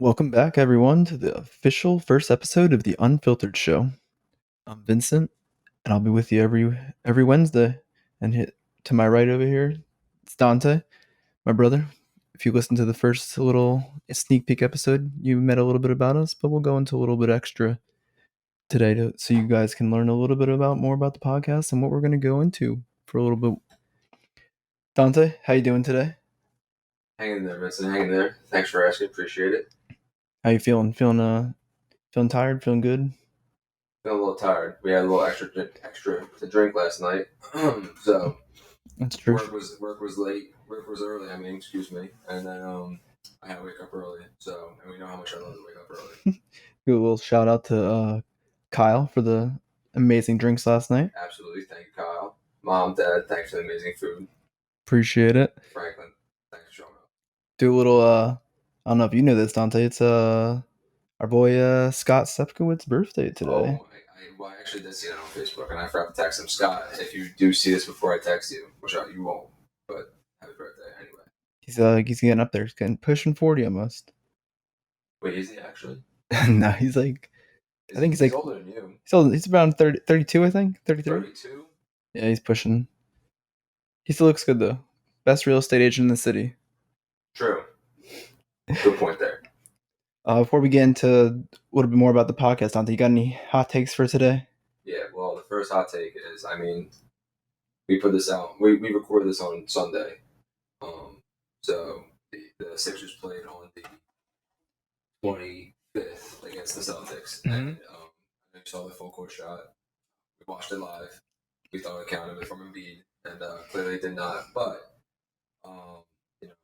Welcome back, everyone, to the official first episode of the Unfiltered Show. I'm Vincent, and I'll be with you every Wednesday. And to my right over here, it's Dante, my brother. If you listen to the first little sneak peek episode, you met a little bit about us, but we'll go into a little bit extra today so you guys can learn a little bit more about the podcast and what we're going to go into for a little bit. Dante, how you doing today? Hanging there, Vincent. Hanging there. Thanks for asking. Appreciate it. How you feeling? Feeling tired? Feeling good? Feeling a little tired. We had a little extra to drink last night, so That's true. work was late. Work was early. Excuse me. And then I had to wake up early. So, and we know how much I love to wake up early. Good little shout out to Kyle for the amazing drinks last night. Absolutely. Thank you, Kyle. Mom, Dad, thanks for the amazing food. Appreciate it. Franklin, thanks for showing up. Do a little I don't know if you know this, Dante. It's our boy Scott Sepkowitz's birthday today. I actually did see it on Facebook, and I forgot to text him. Scott, if you do see this before I text you, which you won't, but happy birthday anyway. He's getting up there. He's getting pushing 40 almost. Wait, is he actually? No, he's like I think he's like older than you. He's around 32, I think. 33. 32? Yeah, he's pushing. He still looks good though. Best real estate agent in the city. True. Good point there. Before we get into a little bit more about the podcast, Dante, you got any hot takes for today? Yeah, well, the first hot take is, we put this out. We recorded this on Sunday. So the Sixers played on the 25th against the Celtics, and I saw the full court shot. We watched it live. We thought it counted from Embiid, and clearly it did not. But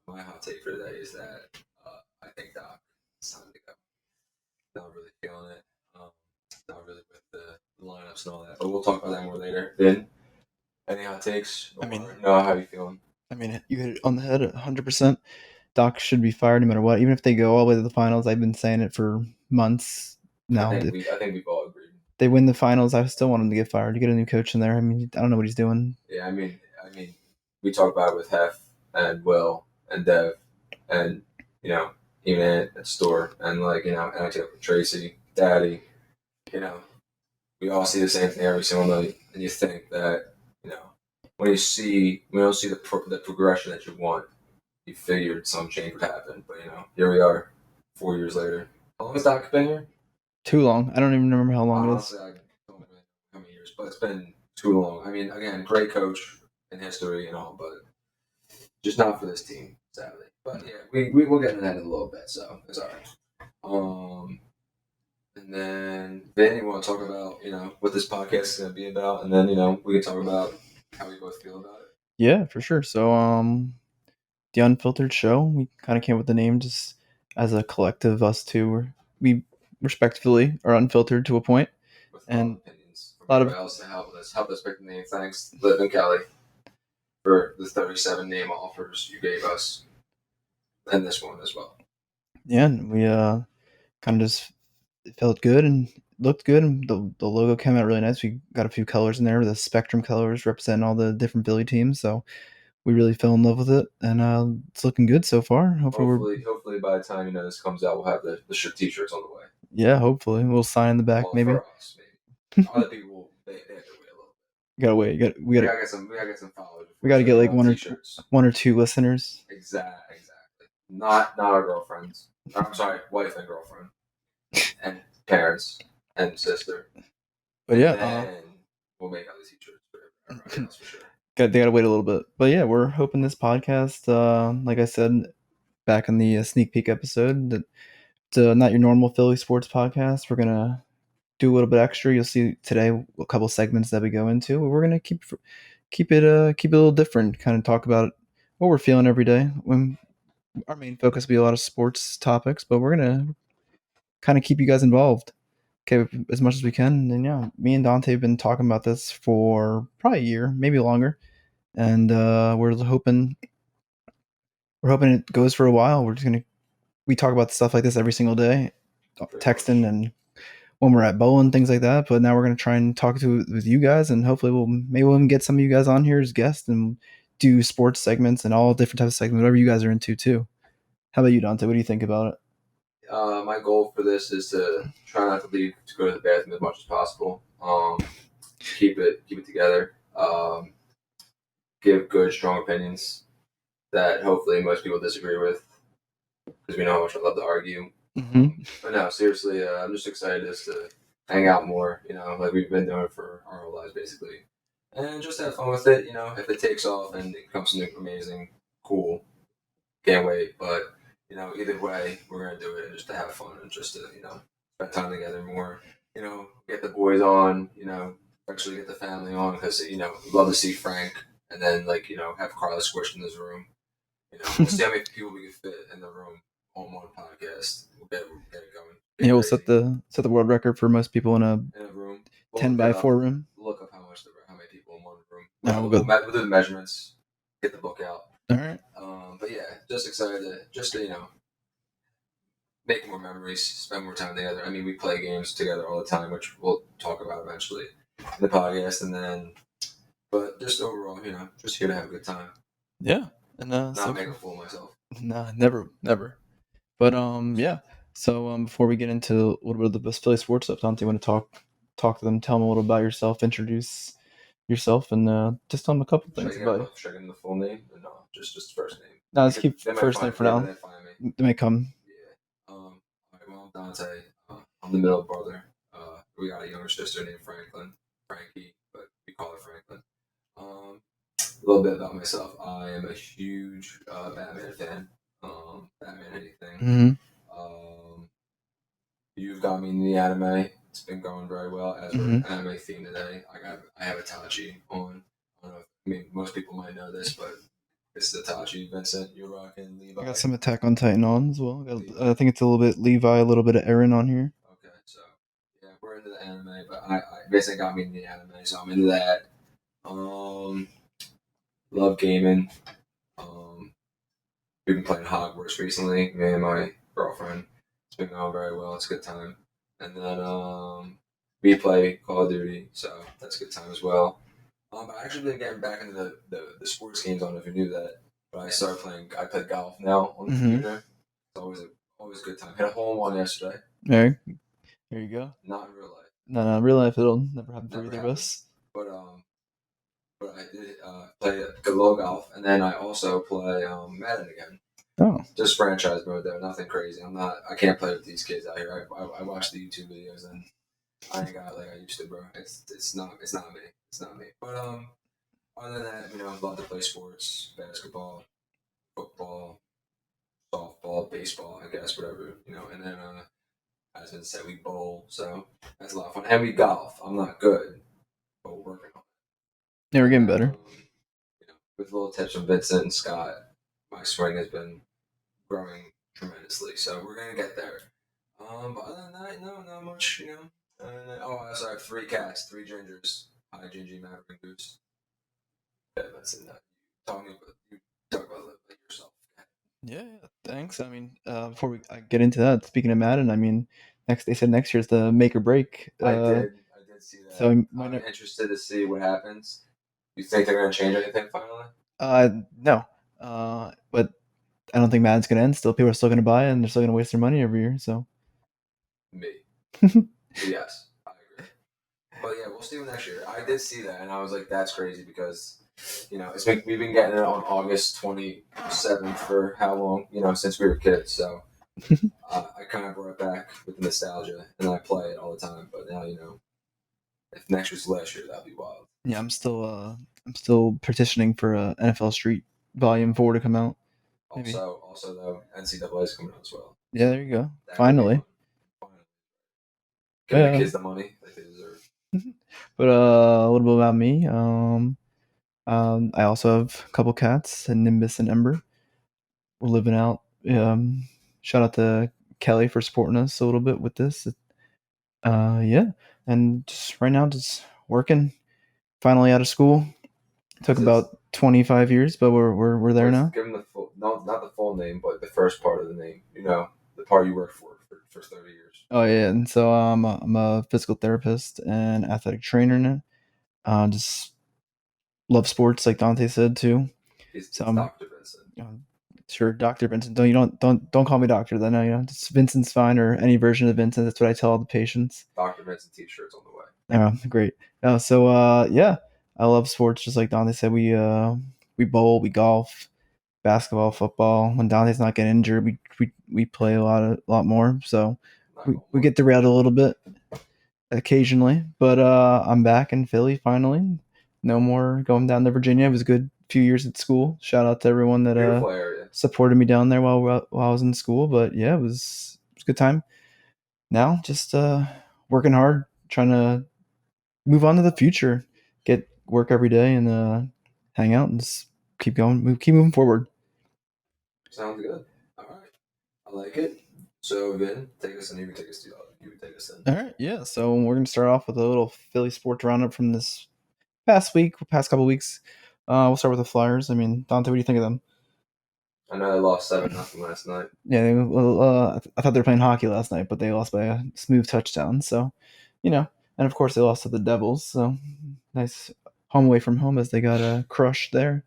my hot take for today is that I think Doc, it's time to go. Not really feeling it. Not really with the lineups and all that. But we'll talk about that more later. Then, any hot takes? No, how are you feeling? You hit it on the head 100%. Doc should be fired no matter what. Even if they go all the way to the finals, I've been saying it for months now. I think we've all agreed. They win the finals, I still want him to get fired. You get a new coach in there. I don't know what he's doing. Yeah, we talked about it with Hef and Will and Dev and, even at store and and I talk with Tracy, Daddy, we all see the same thing every single night. And you think that, when you don't see the progression that you want, you figured some change would happen. But, here we are 4 years later. How long has Doc been here? Too long. I don't even remember how long it is. I don't know how many years, but it's been too long. Again, great coach in history and all, but just not for this team, sadly. But yeah, we will get into that in a little bit, so it's all right. And then you want to talk about what this podcast is going to be about, and then we can talk about how we both feel about it. Yeah, for sure. So the Unfiltered Show, we kind of came up with the name just as a collective. Us two, we respectfully are unfiltered to a point, with and opinions from everybody else to help us pick the name. Thanks, Liv and Kelly, for the 37 name offers you gave us, and this one as well. Yeah, and we kind of just felt good and looked good, and the logo came out really nice. We got a few colors in there, the spectrum colors representing all the different Philly teams, so we really fell in love with it, and it's looking good so far. Hopefully by the time this comes out, we'll have the t-shirts on the way. Yeah, hopefully we'll sign in the back, maybe. For us, maybe. Other people, they have to wait a little bit. Gotta wait. We gotta get some followers. We gotta get like one or two listeners. Exactly. Not our girlfriends. I'm sorry, wife and girlfriend, and parents and sister. But yeah, we'll make other t-shirts for everybody else for sure. They gotta wait a little bit. But yeah, we're hoping this podcast, like I said back in the sneak peek episode, that it's not your normal Philly sports podcast. We're gonna do a little bit extra. You'll see today a couple segments that we go into. We're gonna keep it a little different. Kind of talk about what we're feeling every day. When our main focus will be a lot of sports topics, but we're gonna kind of keep you guys involved, okay, as much as we can. And yeah, me and Dante have been talking about this for probably a year, maybe longer, and we're hoping it goes for a while. We talk about stuff like this every single day, texting and when we're at bowling, things like that. But now we're gonna try and talk with you guys, and hopefully we'll get some of you guys on here as guests and do sports segments and all different types of segments, whatever you guys are into too. How about you, Dante? What do you think about it? my goal for this is to try not to leave to go to the bathroom as much as possible. Keep it together. Give good, strong opinions that hopefully most people disagree with, because we know how much I love to argue. But no, seriously, I'm just excited just to hang out more. Like we've been doing for our whole lives, basically, and just have fun with it. If it takes off and it becomes something amazing, cool, can't wait. But either way, we're gonna do it just to have fun and just to spend time together more. Get the boys on. Eventually get the family on, because love to see Frank, and then have Carla squished in this room. We'll see how many people we can fit in the room on one podcast. We'll get it going. Yeah, we'll set the world record for most people in a room. 10x4 room. Look up how many people in one room. We'll do the measurements. Get the book out. All right. But yeah, just excited to make more memories, spend more time together. I mean, we play games together all the time, which we'll talk about eventually in the podcast, but just overall, just here to have a good time. Yeah, and not make a fool of myself. Nah, never. But yeah. So before we get into a little bit of the best Philly sports stuff, Dante, you want to talk to them, tell them a little about yourself, introduce yourself, and just tell them a couple things about you. Should I give them the full name? No, just first name. No, let's keep first name for now. They may come. Yeah. All right, well, I'm Dante. I'm the middle brother. We got a younger sister named Frankie, but we call her Franklin. A little bit about myself. I am a huge Batman fan. Batman anything. You've got me in the anime. It's been going very well. As we're anime theme today, I have Itachi on. I don't know. I mean, most people might know this, but it's Itachi. Vincent, you're rocking Levi. I got some Attack on Titan on as well. I think it's a little bit Levi, a little bit of Eren on here. Okay, so yeah, we're into the anime, but I basically got me in the anime, so I'm into that. Love gaming. We've been playing Hogwarts recently, me and my girlfriend. It's been going very well. It's a good time. And then we play Call of Duty, so that's a good time as well. But I actually been getting back into the sports games. I don't know if you knew that, but I play golf now on the computer. It's always a good time. Hit a hole in one yesterday. There you go. Not in real life. No, in real life it'll never happen for either of us. But I did play a little golf, and then I also play Madden again. Oh. Just franchise mode though, nothing crazy. I can't play with these kids out here. I watch the YouTube videos, and I ain't got it like I used to, bro. It's not me. It's not me. But other than that, I love to play sports, basketball, football, softball, baseball, I guess, whatever, and then as I said, we bowl, so that's a lot of fun. And we golf. I'm not good, but we're working on it. Yeah, we're getting better. With little tips from Vincent and Scott, my swing has been growing tremendously, so we're gonna get there. But other than that, no, not much, I also have 3 cats, 3 gingers. Hi, Gingy, Maverick, and Goose. Yeah, that's it. Talk about yourself. Yeah, thanks. I mean, before I get into that, speaking of Madden, I mean, they said next year's the make or break. I did see that. So I'm interested to see what happens. You think they're going to change anything finally? No. But I don't think Madden's going to end. Still, people are still going to buy it, and they're still going to waste their money every year. So. Me. Yes, I agree. But yeah, we'll see next year. I did see that, and I was like, "That's crazy," because we've been getting it on August 27th for how long? Since we were kids. So I kind of brought it back with nostalgia, and I play it all the time. But now if next year's last year, that'd be wild. Yeah, I'm still petitioning for NFL Street Volume 4 to come out. Maybe. Also though, NCAA is coming out as well. Yeah, there you go. Finally. Give the kids the money that they deserve. But a little bit about me. I also have a couple cats, Nimbus and Ember. We're living out. Shout out to Kelly for supporting us a little bit with this. Yeah, and just right now, just working. Finally out of school. Took about 25 years, but we're there now. Give them the full, not the full name, but the first part of the name. The part you worked for 30 years. Oh yeah, and so I'm a physical therapist and athletic trainer now. Just love sports, like Dante said too. He's Dr. Vincent. Sure, Dr. Vincent. Don't call me doctor then. No, it's Vincent's fine or any version of Vincent. That's what I tell all the patients. Dr. Vincent t-shirts on the way. Oh, great. So yeah, I love sports just like Dante said. We bowl, we golf, basketball, football. When Dante's not getting injured, we play a lot more. So we get derailed a little bit occasionally, but I'm back in Philly finally. No more going down to Virginia. It was a good few years at school. Shout out to everyone that Beautiful area. supported me down there while I was in school. But yeah, it was a good time. Now just working hard, trying to move on to the future, get work every day, and hang out and just keep going, keep moving forward. Sounds good. All right, I like it. So Vin, take us in. You can take us to. You can take us in. All right, yeah. So we're gonna start off with a little Philly sports roundup from this past couple weeks. We'll start with the Flyers. I mean, Dante, what do you think of them? I know they lost 7-0 last night. Yeah, I thought they were playing hockey last night, but they lost by a smooth touchdown. So, and of course they lost to the Devils. So, nice home away from home as they got crushed there.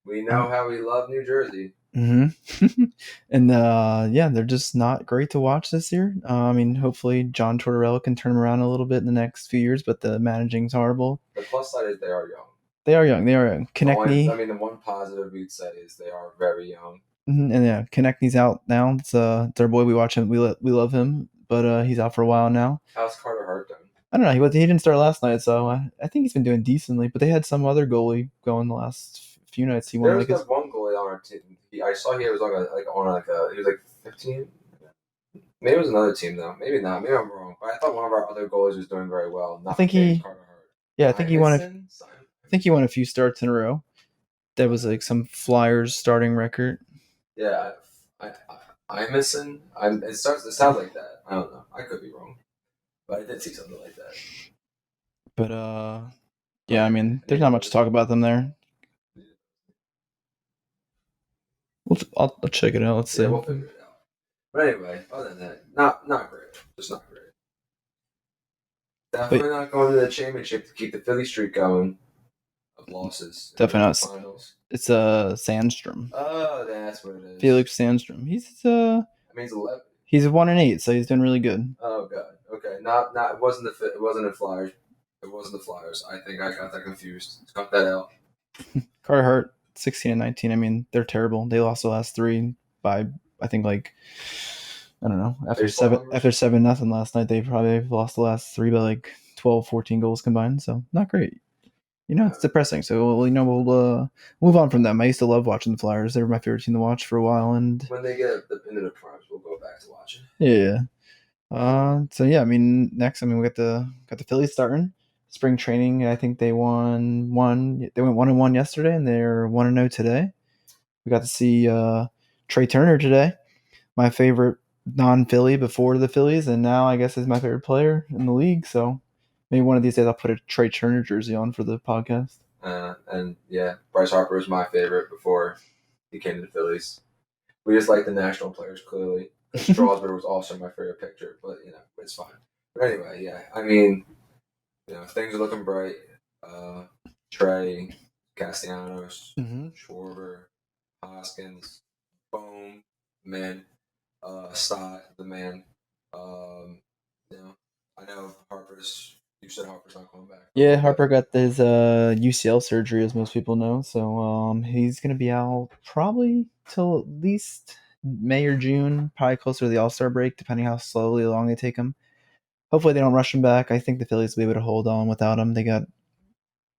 We know how we love New Jersey. Mm-hmm. And yeah, they're just not great to watch this year. I mean, hopefully John Tortorella can turn them around a little bit in the next few years, but the managing's horrible. The plus side is they are young. They are young. They are young. Konechny. The one positive we'd say is they are very young. And yeah, Konechny's out now. It's our boy. We watch him. We love him, but he's out for a while now. How's Carter Hart doing? I don't know. He didn't start last night, so I think he's been doing decently. But they had some other goalie going the last few nights. He won. There was one goalie on our team. I saw he was he was like 15. Maybe it was another team though. Maybe not. Maybe I'm wrong. But I thought one of our other goalies was doing very well. I think he. Carter Hart. Yeah, I think he won. I think he won a few starts in a row. That was like some Flyers starting record. Yeah, it sounds like that. I don't know. I could be wrong, but I did see something like that. But yeah, I mean, there's not much to talk about them there. I'll check it out. Let's see. We'll figure it out. But anyway, other than that, not great. Just not great. Definitely not going to the championship to keep the Philly streak going of losses. Definitely not. Finals. It's Sandstrom. Oh, that's what it is. Felix Sandstrom. He's I mean, he's 11. He's 1-8, so he's doing really good. Oh god. Okay. Not. It wasn't the Flyers. It wasn't the Flyers. I think I got that confused. Let's cut that out. Carter Hart, 16-19. I mean, they're terrible. They lost the last 3 by I think like I don't know. After 7-0 last night, they probably lost the last 3 by like 12, 14 goals combined. So not great. It's depressing. So we'll move on from them. I used to love watching the Flyers. They were my favorite team to watch for a while. And when they get into the primes, we'll go back to watching. Yeah. So yeah, I mean, next, we got the Phillies starting spring training. I think they won one. They went 1-1 yesterday, and they're 1-0 today. We got to see Trey Turner today, my favorite non-Philly before the Phillies, and now I guess is my favorite player in the league. So maybe one of these days I'll put a Trey Turner jersey on for the podcast. And yeah, Bryce Harper was my favorite before he came to the Phillies. We just like the national players, clearly. Strasburg was also my favorite pitcher, but it's fine. But anyway, yeah, I mean, things are looking bright. Trey, Castellanos, Schwarber, Hoskins, Bohm, man, Stott, the man. I know Harper's. You said Harper's not coming back. Yeah, Harper got his UCL surgery, as most people know. So he's gonna be out probably till at least May or June, probably closer to the All-Star break, depending how slowly along they take him. Hopefully they don't rush him back. I think the Phillies will be able to hold on without him. They got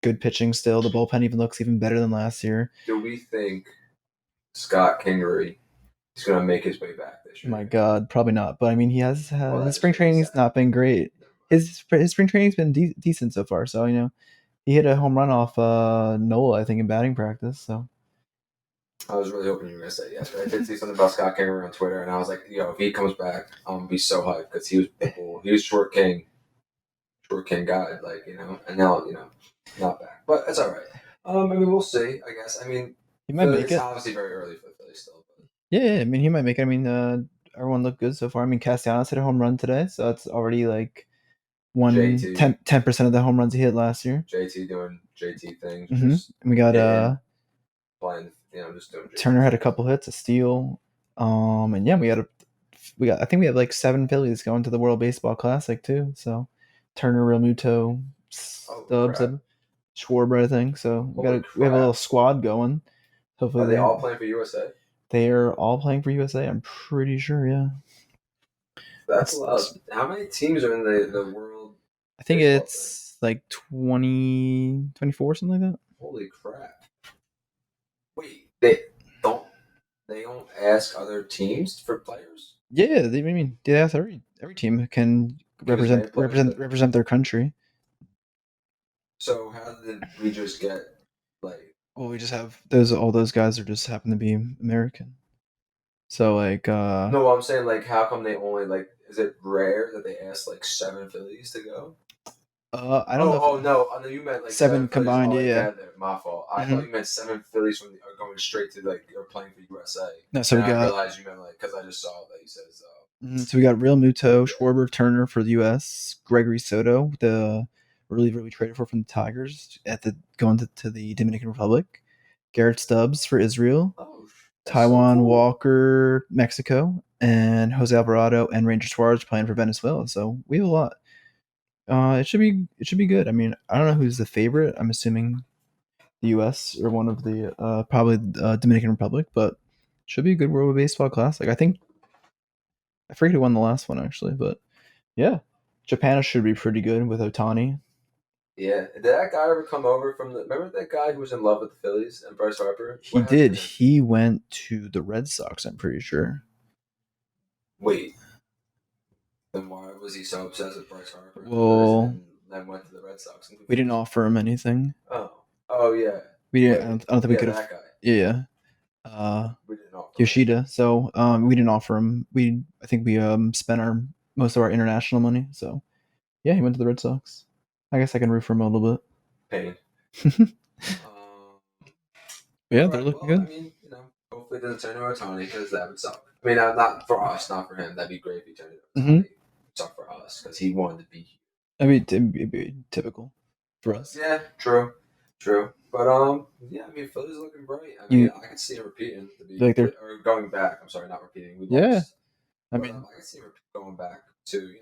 good pitching still. The bullpen even looks even better than last year. Do we think Scott Kingery is going to make his way back this year? My God, probably not. But I mean, he has his spring training's not been great. His spring training's been decent so far. So he hit a home run off Nola, I think, in batting practice. So I was really hoping you were going to say yes. But I did see something about Scott Kingery on Twitter, and I was like, if he comes back, I'm going to be so hyped because he was short king guy, and now not back. But it's all right. I mean, we'll see. I guess. I mean, he might make it. It's obviously very early for the Phillies still. But. Yeah, I mean, he might make it. I mean, everyone looked good so far. I mean, Castellanos hit a home run today, so that's already like 10% of the home runs he hit last year. JT doing JT things. And we got playing just doing Turner had a JT. couple hits, a steal, and yeah, I think we have like 7 Phillies going to the World Baseball Classic too. So Turner, Realmuto, Holy Stubbs, crap! Schwarber, I think. So Holy we have a little crap! squad going. Hopefully Are they all playing for USA? they are all playing for USA. I'm pretty sure. Yeah, That's a lot. it's How many teams are in the World I think Baseball thing? it's like 20, 24, something like that. Holy crap! Wait, they don't ask other teams for players? Yeah, I mean, yeah, every team can Give as many players that. represent their country. So how did we just get like? Well, we just have all those guys are just happen to be American. So like No, I'm saying like, how come they only like? Is it rare that they ask like 7 Phillies to go? I don't know if Oh no! I know you meant like seven 7 Phillies combined, all yeah. together. My fault. I Hmm. thought you meant 7 Phillies are going straight to like you're playing for USA. No, so And I realized you meant like because I just saw that you said so. we got Real Muto, Yeah. Schwarber, Turner for the U.S., Gregory Soto, the reliever we traded for from the Tigers at the going to the Dominican Republic, Garrett Stubbs for Israel, Oh, that's so Taiwan cool. Walker, Mexico, and Jose Alvarado and Ranger Suarez playing for Venezuela. So we have a lot. It should be good. I mean, I don't know who's the favorite. I'm assuming the U.S. or one of the probably Dominican Republic, but should be a good World Baseball Classic. I think I forget who won the last one actually, but yeah, Japan should be pretty good with Otani. Yeah. Did that guy ever come over from the? Remember that guy who was in love with the Phillies and Bryce Harper? He What happened to did. him? He went to the Red Sox. I'm pretty sure. Wait. Then why was he so obsessed with Bryce Harper and the Phillies, Well, and then went to the Red Sox? I'm we didn't confused. offer him anything. Oh. Oh yeah. We didn't. Wait. I don't think we Yeah, could have. that guy. Yeah. We didn't offer him anything. Yoshida. So we didn't offer him. I think we spent our most of our international money. So yeah, he went to the Red Sox. I guess I can root for him a little Pain. bit. Um, Yeah, all they're right. looking Well, I good. mean, hopefully it doesn't turn to Otani because that would suck. I mean, not for us, not for him. That'd be great if he turned to Hmm. Otani. Suck for us because he wanted to be here. I mean, it'd be typical for us. Yeah, true. But yeah. I mean, Philly's looking bright. I mean, You I could see him repeating to be like they're or going back. I'm sorry, not repeating. We yeah. lost, I but mean, I could see him going back to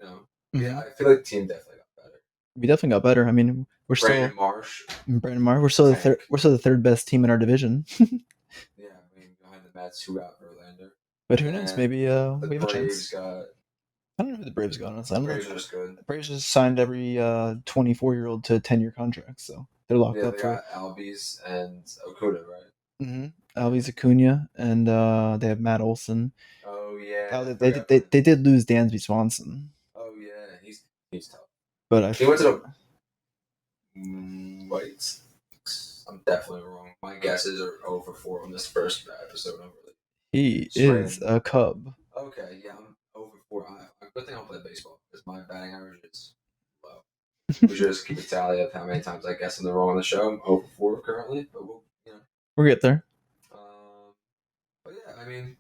Yeah, mhm. I feel like the team definitely got better. We definitely got better. I mean, Brandon Marsh, Brandon Mark. We're still the third. tank. We're still the third best team in our division. Yeah, I mean, behind the Mets, who got Verlander, But who knows? and Maybe the we have a Braves chance. got. I don't know who the Braves got. Honestly, I don't know. Braves are just good. The Braves just signed every 24-year-old to 10-year contracts, so they're locked Yeah, up they for. got Albies and Okuda, right? Alvis Acuna, and they have Matt Olson. Oh yeah, Oh, I forgot. they did lose Dansby Swanson, Oh yeah, he's tough. but I He went to the Wait. I'm definitely wrong. My guesses are 0 for 4 on this first episode. I'm really he is swaying. a Cub. Okay, yeah, I'm 0 for 4. Good thing I don't play baseball because my batting average is low. We should just keep a tally of how many times I guess I'm wrong on the show. I'm 0 for 4 currently, but we'll. We'll get there. But yeah, I mean,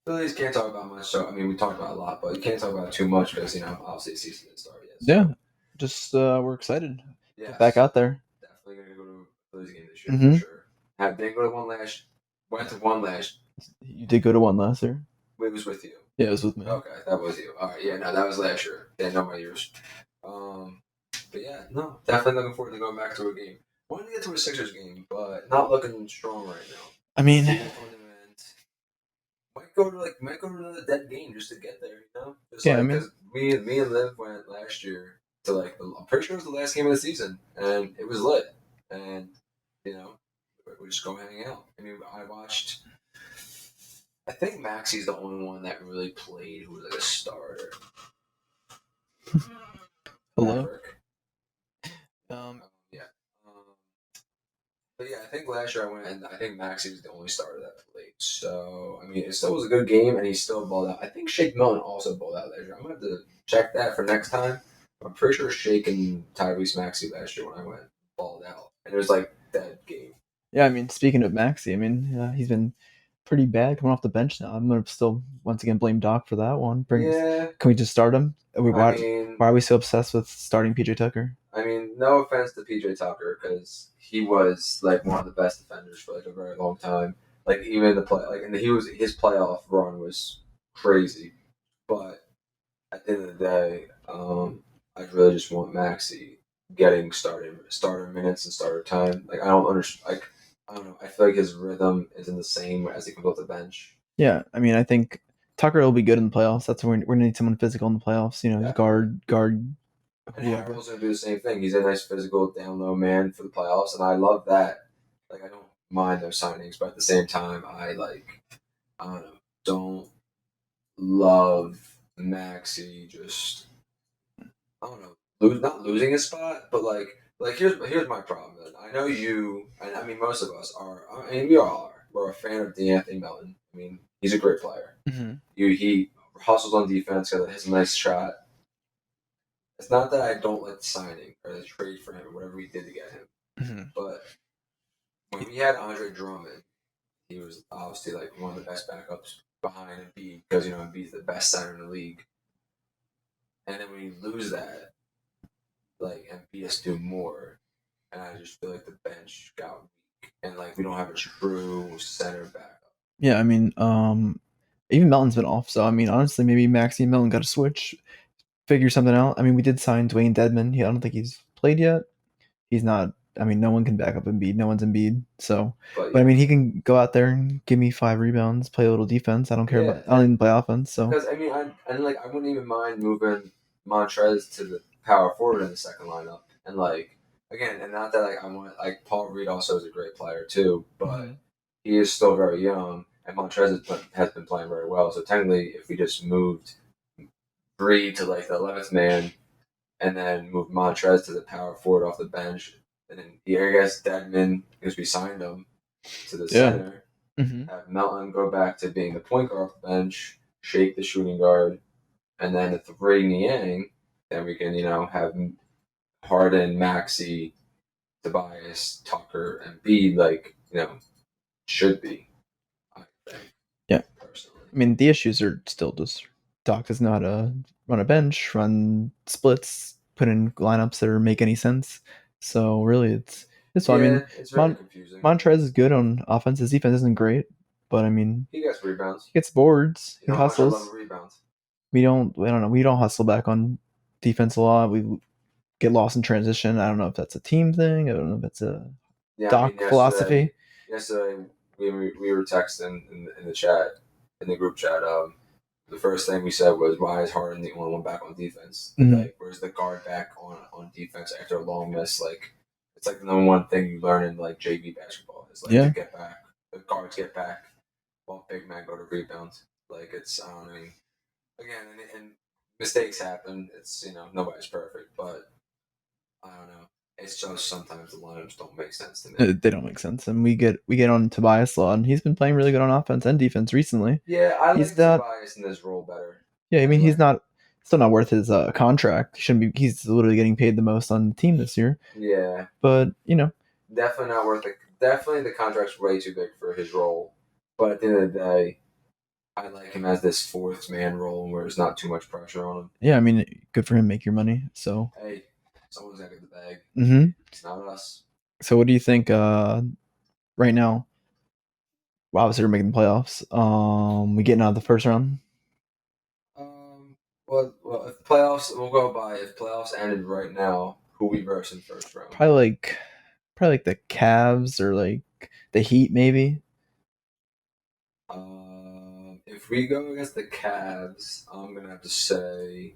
Phillies can't talk about much. So I mean, we talked about a lot, but you can't talk about too much because obviously the season didn't start yet. So. Yeah, just we're excited. Yes, Get back out there. definitely gonna go to a Phillies game this year Mm-hmm. for sure. Didn't go to one last. Went to one last. You did go to one last year. It was with you. Yeah, it was with me. Okay, that was you. All right, yeah, no, that was last year. Yeah, no, my years. But yeah, no, definitely looking forward to going back to a game. Wanted to get to a Sixers game, but not looking strong right now. I mean, might go to another dead game just to get there. Just yeah, because me and Liv went last year to I'm pretty sure it was the last game of the season, and it was lit, and we just go hang out. I mean, I watched. I think Maxi's the only one that really played who was like a starter. hello. Maverick. Yeah. But yeah, I think last year I went, and I think Maxi was the only starter that played. So I mean, it still was a good game, and he still balled out. I think Shake Milton also balled out last year. I'm gonna have to check that for next time. I'm pretty sure Shake and Tyrese Maxey last year when I went balled out, and it was like that game. Yeah, I mean, speaking of Maxi, I mean, he's been pretty bad coming off the bench now. I'm gonna still once again blame Doc for that one. Can we just start him? Why are we so obsessed with starting PJ Tucker? I mean, no offense to PJ Tucker because he was like one of the best defenders for like a very long time. Like even the play, like and his playoff run was crazy, but at the end of the day, I really just want Maxi getting starter minutes and starter time. Like I don't understand. Like I don't know. I feel like his rhythm isn't the same as he comes off the bench. Yeah, I mean, I think Tucker will be good in the playoffs. That's when we're gonna need someone physical in the playoffs. Definitely. Guard And whoever. Harrell's gonna do the same thing. He's a nice physical down low man for the playoffs, and I love that. Like I don't mind those signings, but at the same time, I don't know, don't love Maxi just I don't know, not losing his spot, but here's my problem. Then. I know you, and I mean most of us are. I mean we all are. We're a fan of D'Anthony Melton. I mean he's a great player. Mm-hmm. He hustles on defense, has a nice shot. It's not that I don't like the signing or the trade for him or whatever we did to get him, Mm-hmm. but when we had Andre Drummond, he was obviously like one of the best backups behind Embiid because Embiid's the best center in the league. And then when you lose that, like Embiid has to do more, and I just feel like the bench got weak, and like we don't have a true center backup. Yeah, I mean, even Melton's been off, so I mean, honestly, maybe Maxi and Melton got to switch, figure something out. I mean, we did sign Dwayne Dedman. I don't think he's played yet. He's not. I mean, no one can back up Embiid. No one's Embiid. So, but I mean, he can go out there and give me 5 rebounds, play a little defense. I don't care about. I don't even play offense. So because I mean, I wouldn't even mind moving Montrez to the power forward in the second lineup, and like again, and not that like I want like Paul Reed also is a great player too, but he is still very young, and Montrez has been playing very well. So technically, if we just moved Reed to like the 11th man, and then moved Montrez to the power forward off the bench, and then I guess Dedman because we signed him to the center. Mm-hmm. Have Melton go back to being the point guard off the bench, shake the shooting guard, and then the 3 Niang, then we can, have Harden, Maxi, Tobias, Tucker, and Bede, should be, I think. Yeah. Personally. I mean, the issues are still just Doc doesn't know how to run a bench, run splits, put in lineups that make any sense. So really, it's fine. I mean, it's very confusing. Montrez is good on offense. His defense isn't great, but I mean, he gets rebounds. He gets boards. He hustles. I love rebounds. We don't. I don't know. We don't hustle back on defense a lot. We get lost in transition. I don't know if that's a team thing. I don't know if it's a Doc philosophy. Yesterday, we were texting in the chat, in the group chat. The first thing we said was, "Why is Harden the only one back on defense? Mm-hmm. Like, where's the guard back on defense after a long miss? Like, it's like the number one thing you learn in like JV basketball is to get back. The guards get back, while big men go to rebound. Like it's I don't know. Again, and mistakes happen. It's nobody's perfect, but I don't know. It's just sometimes the lineups don't make sense to me. They don't make sense, and we get on Tobias a lot, and he's been playing really good on offense and defense recently. Yeah, I like Tobias in this role better. Yeah, I mean he's still not worth his contract. He shouldn't be. He's literally getting paid the most on the team this year. Yeah, but definitely not worth it. Definitely the contract's way too big for his role. But at the end of the day, I like him as this 4th man role where there's not too much pressure on him. Yeah, I mean, good for him. Make your money. So hey, someone's got to get the bag. Mm-hmm. It's not us. So what do you think right now? Obviously, we're making the playoffs. We getting out of the first round? Well, if playoffs, we'll go by if playoffs ended right now, who we verse in first round? Probably like the Cavs or like the Heat, maybe. If we go against the Cavs, I'm gonna have to say.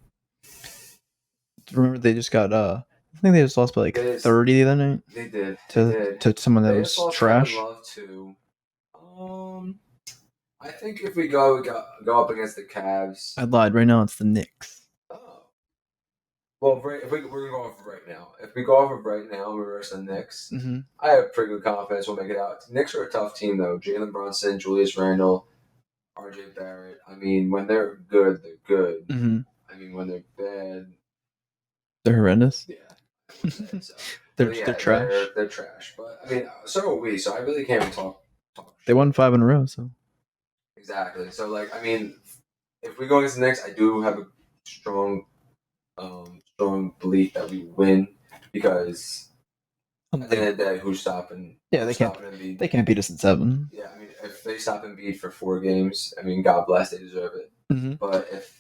Remember, they just got I think they just lost by 30 the other night. They did to someone that was trash. Love too. I think if we go up against the Cavs. I lied. Right now, it's the Knicks. Oh. Well, if we're going off of right now. If we go off of right now, we're versus the Knicks. Mm-hmm. I have pretty good confidence we'll make it out. The Knicks are a tough team, though. Jalen Brunson, Julius Randle, R.J. Barrett. I mean, when they're good, they're good. Mm-hmm. I mean, when they're bad, they're horrendous. Yeah. So. they're trash. They're trash. But I mean, so are we. So I really can't talk. They won 5 in a row, so. Exactly. So, I mean, if we go against the Knicks, I do have a strong belief that we win because at the end of the day, who's stopping? Yeah, they can't. They can't beat us in 7. Yeah, I mean, if they stop Embiid for 4 games, I mean, God bless, they deserve it. Mm-hmm. But if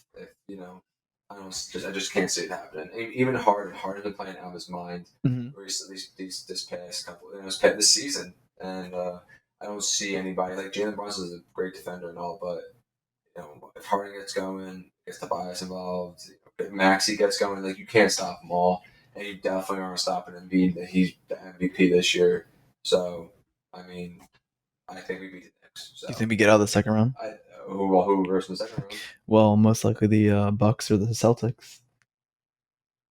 I just can't see it happening. Even Harden's been playing out of his mind Mm-hmm. recently. This past couple, this season, and I don't see anybody like Jalen Brunson is a great defender and all, but if Harden gets going, gets Tobias involved, if Maxey gets going, like you can't stop them all, and you definitely aren't stopping Embiid. He's the MVP this year, so I mean, I think we beat the Knicks. So You think we get out of the second round? who versus the second round? Well, most likely the Bucks or the Celtics.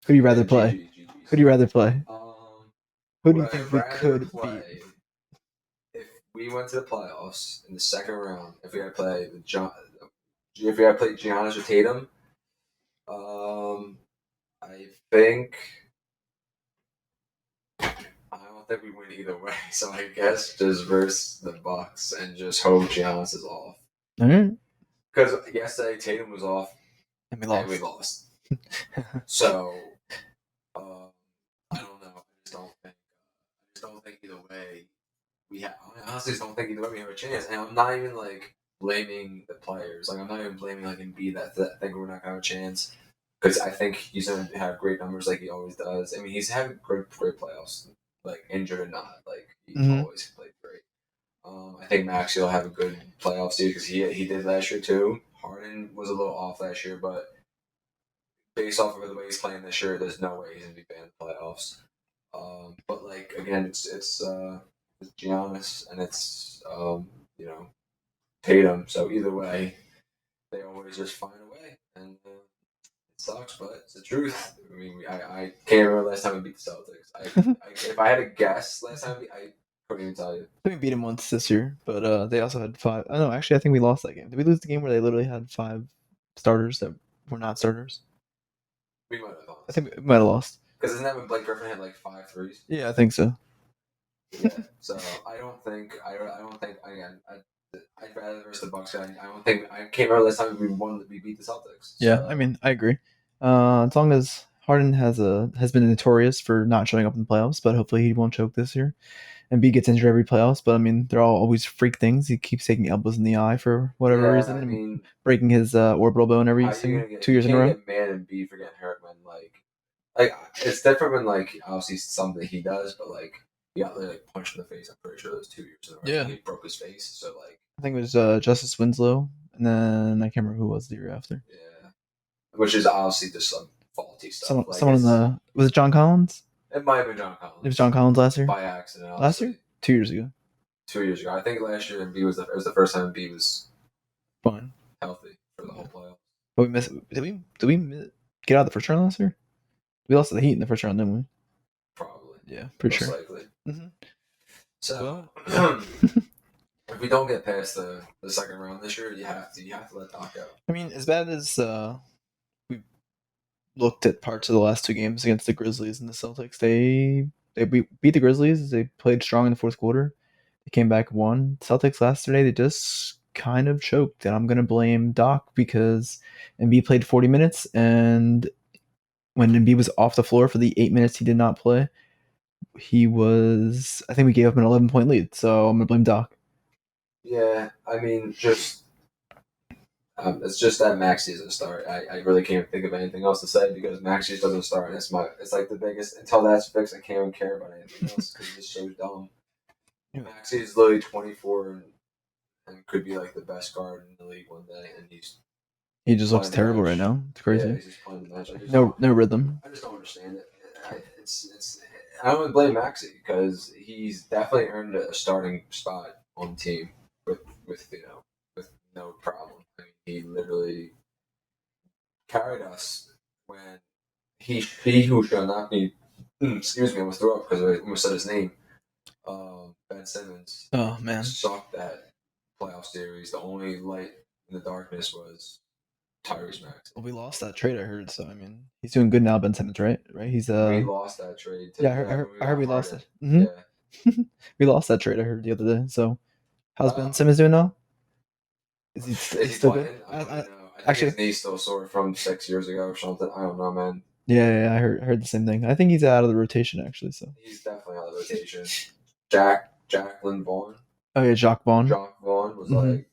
Who do you rather play? GG. Who do you rather play? Who do you I'd think we rather could play beat? if we went to the playoffs in the second round. If we had to play if we had to play Giannis or Tatum, I think I don't think we win either way. So I guess just verse the Bucks and just hope Giannis is off. All right. Because yesterday Tatum was off And we and we lost. lost. So I don't know. I just don't think either way I honestly just don't think either way we have a chance. And I'm not even like blaming the players. Like I'm not even blaming like Embiid that think we're not gonna have a chance. Because I think he's gonna have great numbers like he always does. I mean, he's had great playoffs, like injured or not. Like he's always played great. I think Maxey will have a good playoff season because he did last year too. Harden was a little off last year, but based off of the way he's playing this year, there's no way he's gonna be banned in the playoffs. But like again, it's Giannis and it's Tatum. So either way, they always just find a way, and it sucks, but it's the truth. I mean, I can't remember last time we beat the Celtics. If I had to guess last time, I couldn't even tell you. I think we beat them once this year, but they also had 5. Oh no, actually, I think we lost that game. Did we lose the game where they literally had 5 starters that were not starters? We might have lost. I think we might have lost. Because isn't that when Blake Griffin had like 5 threes? Yeah, I think so. Yeah. So I don't think again. I'd rather versus the Bucks. I can't remember last time we beat the Celtics. Yeah, I mean, I agree. As long as Harden has been notorious for not showing up in the playoffs, but hopefully he won't choke this year. And B gets injured every playoffs, but I mean, they're all always freak things. He keeps taking elbows in the eye for whatever reason, and breaking his orbital bone every 2 years in a row. You can't get mad and B for getting hurt when like it's different when like obviously something he does, but like he got like punched in the face. I'm pretty sure it was 2 years in a row. Yeah, he broke his face. So like I think it was Justice Winslow, and then I can't remember who was the year after. Yeah, which is obviously just some faulty stuff. Someone in the was it John Collins? It might have been John Collins. It was John Collins last year. By accident. Obviously. Last year? 2 years ago. 2 years ago. I think last year it was the first time B was fine, healthy for the whole playoff. But we missed. Did we get out of the first round last year? We lost to the Heat in the first round, didn't we? Probably. Yeah, pretty Most sure. likely. Mm-hmm. So if we don't get past the second round this year, you have to let Doc go. I mean, as bad as we looked at parts of the last 2 games against the Grizzlies and the Celtics, they beat the Grizzlies. They played strong in the fourth quarter. They came back and won. Celtics yesterday, they just kind of choked, and I'm gonna blame Doc because Embiid played 40 minutes, and when Embiid was off the floor for the 8 minutes he did not play, I think we gave up an 11-point lead. So I'm gonna blame Doc. Yeah, I mean, it's just that Maxey doesn't start. I really can't think of anything else to say because Maxey doesn't start. And it's like the biggest. Until that's fixed, I can't even care about anything else because it's so dumb. Yeah. Maxey is literally 24 and could be like the best guard in the league one day, and he just looks terrible right now. It's crazy. Yeah, he's just playing the bench. No rhythm. I just don't understand it. I don't blame Maxey because he's definitely earned a starting spot on the team with no problem. I mean, he literally carried us when he who shall not be. Excuse me, I almost threw up because I almost said his name. Ben Simmons. Oh man, sucked that playoff series. The only light in the darkness was Tyrese Maxey. Well, we lost that trade, I heard. So I mean, he's doing good now, Ben Simmons, right? He's we lost that trade. Yeah, I heard we lost it. Mm-hmm. Yeah, we lost that trade. I heard the other day. So, how's Ben Simmons doing now? Is he still good? I think his knee's still sore from 6 years ago or something. I don't know, man. Yeah, I heard the same thing. I think he's out of the rotation actually. So he's definitely out of the rotation. Jacqueline Vaughn. Oh yeah, Jacques Vaughn. Jock Vaughn was Mhm. like,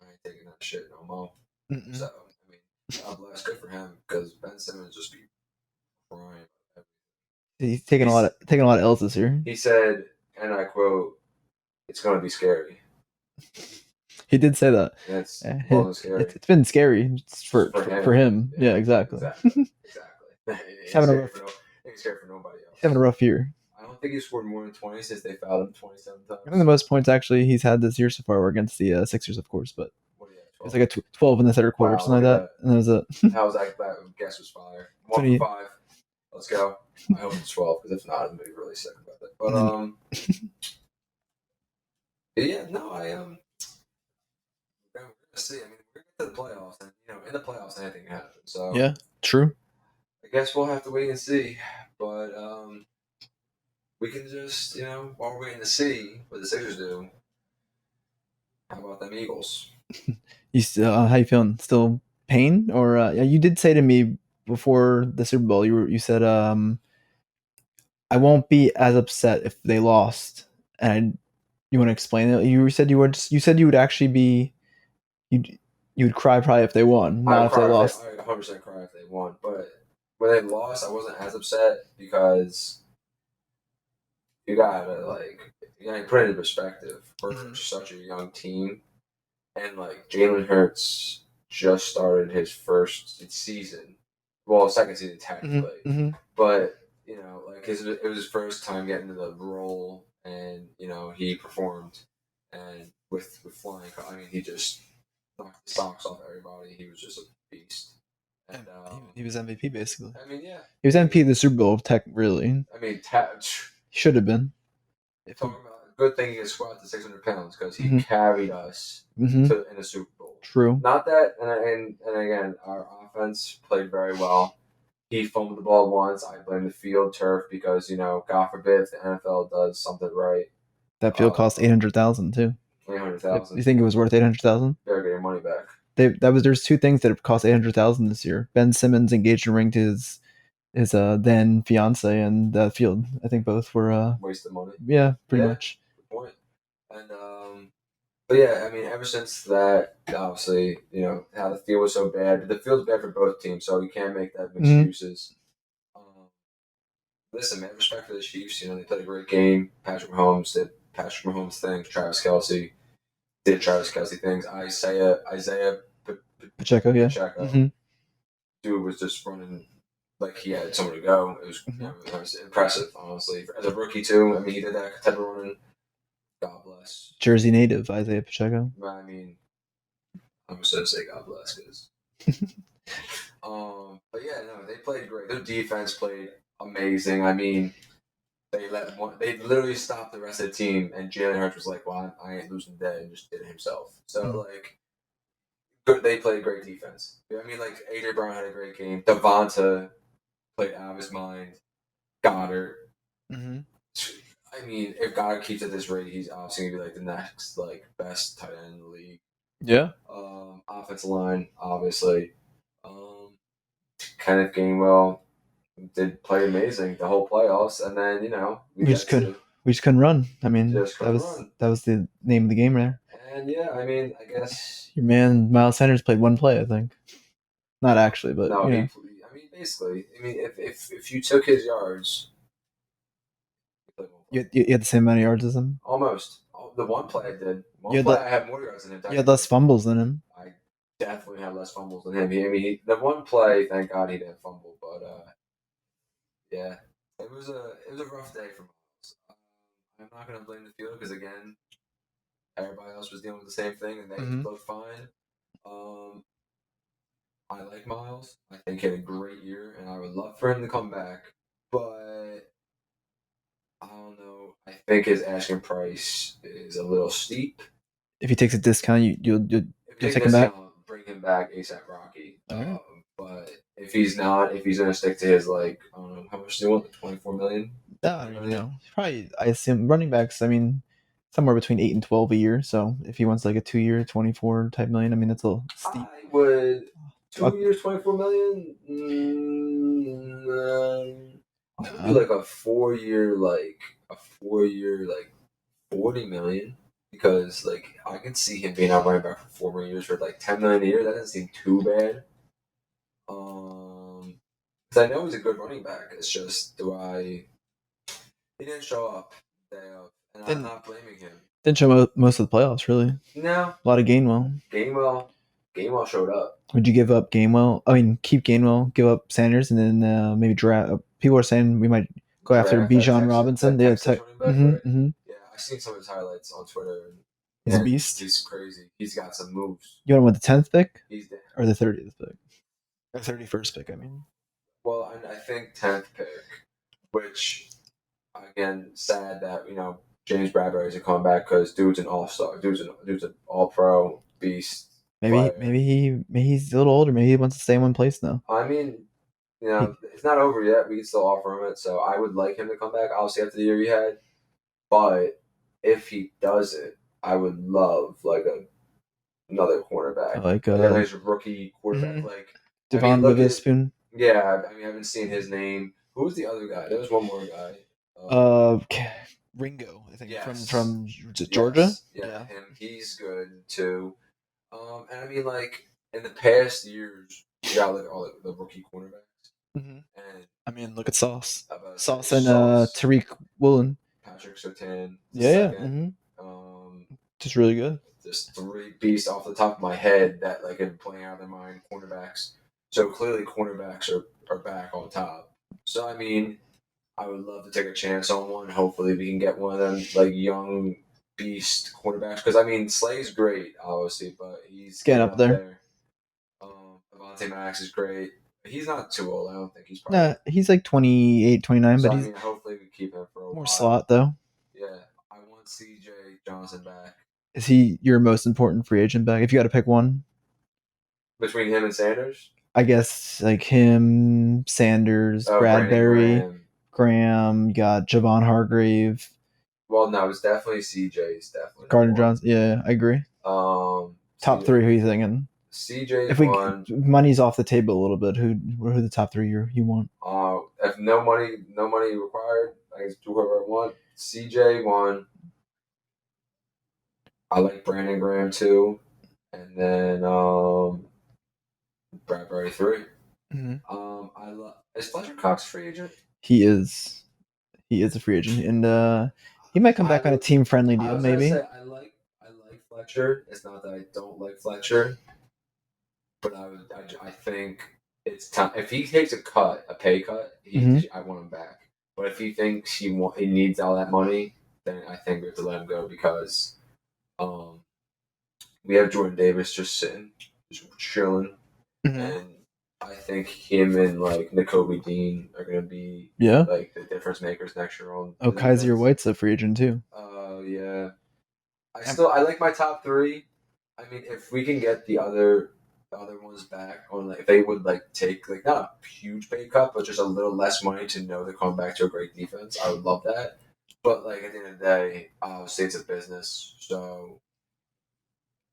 I ain't taking that shit no more. So Mm-mm. I mean, God bless, good for him because Ben Simmons just be crying. He's taking a lot He's, of L's this year. he said, and I quote, "It's going to be scary." He did say that. And it's It, wasn't scary it's been scary for for him. him. Yeah, exactly. Exactly. Exactly. It He's ain't having a scary rough for ain't scary for nobody he's having a else. rough year. I don't think he scored more than 20 since they fouled him 27 I think the times. most points actually he's had this year so far were against the Sixers, of course, but What do you have? it was 12? like a 12 in the third quarter, Wow, something look like at that, and that was it. How was that? That guess was fire. That's 1 when for he 5. Let's go. I hope it's 12 because if not, I'm gonna be really sick about it. But and then yeah, no, we're gonna see. I mean, we're gonna get to the playoffs, and in the playoffs, anything can happen. So yeah, true. I guess we'll have to wait and see. But we can just, while we're waiting to see what the Sixers do, how about them Eagles? You still how you feeling? Still pain or yeah? You did say to me before the Super Bowl, you said I won't be as upset if they lost, and you want to explain it? You said you said you would actually be you would cry probably if they won, I not would if they cry if lost. I would 100% cry if they won. But when they lost, I wasn't as upset because you gotta put it in perspective. We're such a young team, and like Jalen Hurts just started his first season, well, second season Mm-hmm, technically, mm-hmm. but like it was his first time getting the role, and he performed, and with flying, I mean, he just knocked the socks off everybody. He was just a beast, and He was MVP basically. I mean, yeah, He was MVP of the Super Bowl. Tech really, I mean, he should have been. If talking about a good thing he could squat to 600 pounds because he mm-hmm, carried us mm-hmm, to in the Super Bowl. true. Not that, and again, our offense played very well. He fumbled the ball once. I blame the field turf because God forbid if the NFL does something right. That field cost 800,000 too. 800,000. You think it was worth 800,000? They're getting money back. There's two things that have cost 800,000 this year. Ben Simmons engaged a ring to his then fiance, and the field. I think both were Waste of money. yeah, pretty much. Good point. And but yeah, I mean, ever since that, obviously, how the field was so bad. The field's bad for both teams, so you can't make that excuses. Listen, man, respect for the Chiefs. They played a great game. Patrick Mahomes did Patrick Mahomes things. Travis Kelce did Travis Kelce things. Isaiah Pacheco, yeah. Pacheco, Mm-hmm. dude was just running like he had somewhere to go. It was, it was impressive, honestly. As a rookie too, I mean, he did that type of running. God bless. Jersey native Isaiah Pacheco. I mean, I'm just gonna say God bless because. But yeah, no, they played great. Their defense played amazing. I mean, they literally stopped the rest of the team, and Jalen Hurts was like, "Well, I ain't losing today," and just did it himself. So good. They played great defense. I mean, like AJ Brown had a great game. Devonta played out of his mind. Goddard. Mm-hmm. I mean, if Goddard keeps at this rate, he's obviously gonna be like the next best tight end in the league. Yeah. Offensive line, obviously. Kenneth Gainwell did play amazing the whole playoffs, and then we just couldn't run. I mean, that was the name of the game there. And yeah, I mean, I guess your man Miles Sanders played one play, I think. Not actually, but no, I mean, basically, I mean, if you took his yards, you had the same amount of yards as him. Almost. The one play I did. I had more yards than him. You had less fumbles than him. I definitely had less fumbles than him. I mean, the one play, thank God he didn't fumble, but yeah, it was a rough day for Miles. I'm not gonna blame the field because again, everybody else was dealing with the same thing, and they looked fine. I like Miles. I think he had a great year, and I would love for him to come back. But I don't know. I think his asking price is a little steep. If he takes a discount, you'll take him back. Bring him back ASAP Rocky. Right. But if he's gonna stick to his I don't know, how much do you want? 24 million? I don't even know. Probably, I assume running backs. I mean, somewhere between 8 and 12 a year. So if he wants like a 2-year, 24 type million, I mean that's a little steep. I would 2 years, 24 million. I would do like a 4-year, 40 million. because like I could see him being out running back for 4 more years for like 10 million a year. That doesn't seem too bad. Because I know he's a good running back. It's just he didn't show up day of, and I'm Didn't not blaming him. didn't show most of the playoffs really. No, A lot of Gainwell. Gainwell showed up. Would you give up Gainwell? I mean, keep Gainwell, give up Sanders, and then maybe draft. People are saying we might go after Draft that Bijan Robinson. that Yeah, Texas running back, right? mm-hmm. Yeah, I've seen some of his highlights on Twitter. And, He's a man, beast. He's crazy. He's got some moves. You want him with the 10th pick He's there. or the 30th pick? Or 31st pick, I mean. Well, I think 10th pick, which again, sad that James Bradbury's a comeback because dude's an all-star. Dude's an all-pro beast. Maybe he's a little older. Maybe he wants to stay in one place now. I mean, it's not over yet. We can still offer him it. So I would like him to come back, obviously, after the year he had. But if he does it, I would love like another cornerback. Like a nice rookie quarterback. Like Devon Witherspoon. Yeah, I haven't seen his name. Who was the other guy? There was one more guy. Ringo, I think, yes. from Georgia. Yeah, him. He's good too. And I mean, like in the past years, you got like all the rookie cornerbacks. Mm-hmm. And I mean, look at Sauce. Sauce and Tariq Woolen. Patrick Surtain. Yeah. Mm-hmm. Just really good. Just three beasts off the top of my head that like have been playing out of their mind. Cornerbacks. So clearly, cornerbacks are back on top. So I mean, I would love to take a chance on one. Hopefully, we can get one of them like young beast cornerbacks. Because I mean, Slay's great, obviously, but he's getting up there. Avonte Maddox is great. He's not too old. I don't think he's probably. He's like 28, 29, so, but I mean, hopefully we keep him for a while. More slot though. Yeah, I want CJ Johnson back. Is he your most important free agent back? If you got to pick one between him and Sanders, I guess like him, Sanders, Bradbury, Graham. You got Javon Hargrave. Well, no, it's definitely CJ. It's definitely Gardner Johnson. Yeah, I agree. Top three. Who are you thinking? CJ. If money's off the table a little bit, who are the top three you want? If no money required, I guess do whoever I want. CJ 1. I like Brandon Graham 2, and then Bradbury 3. Mm-hmm. I love. Is Fletcher Cox a free agent? He is. He is a free agent, and he might come back on a team-friendly deal. Maybe. I like Fletcher. It's not that I don't like Fletcher, but I think it's time. If he takes a pay cut, I want him back. But if he thinks he needs all that money, then I think we have to let him go because we have Jordan Davis just sitting, just chilling, and I think him and like Nakobe Dean are gonna be like the difference makers next year on. Kaiser White's a free agent too. Yeah. I like my top 3. I mean, if we can get the other ones back on, like, if they would like take like not a huge pay cut, but just a little less money to know they're coming back to a great defense, I would love that. But like at the end of the day, obviously it's a business, so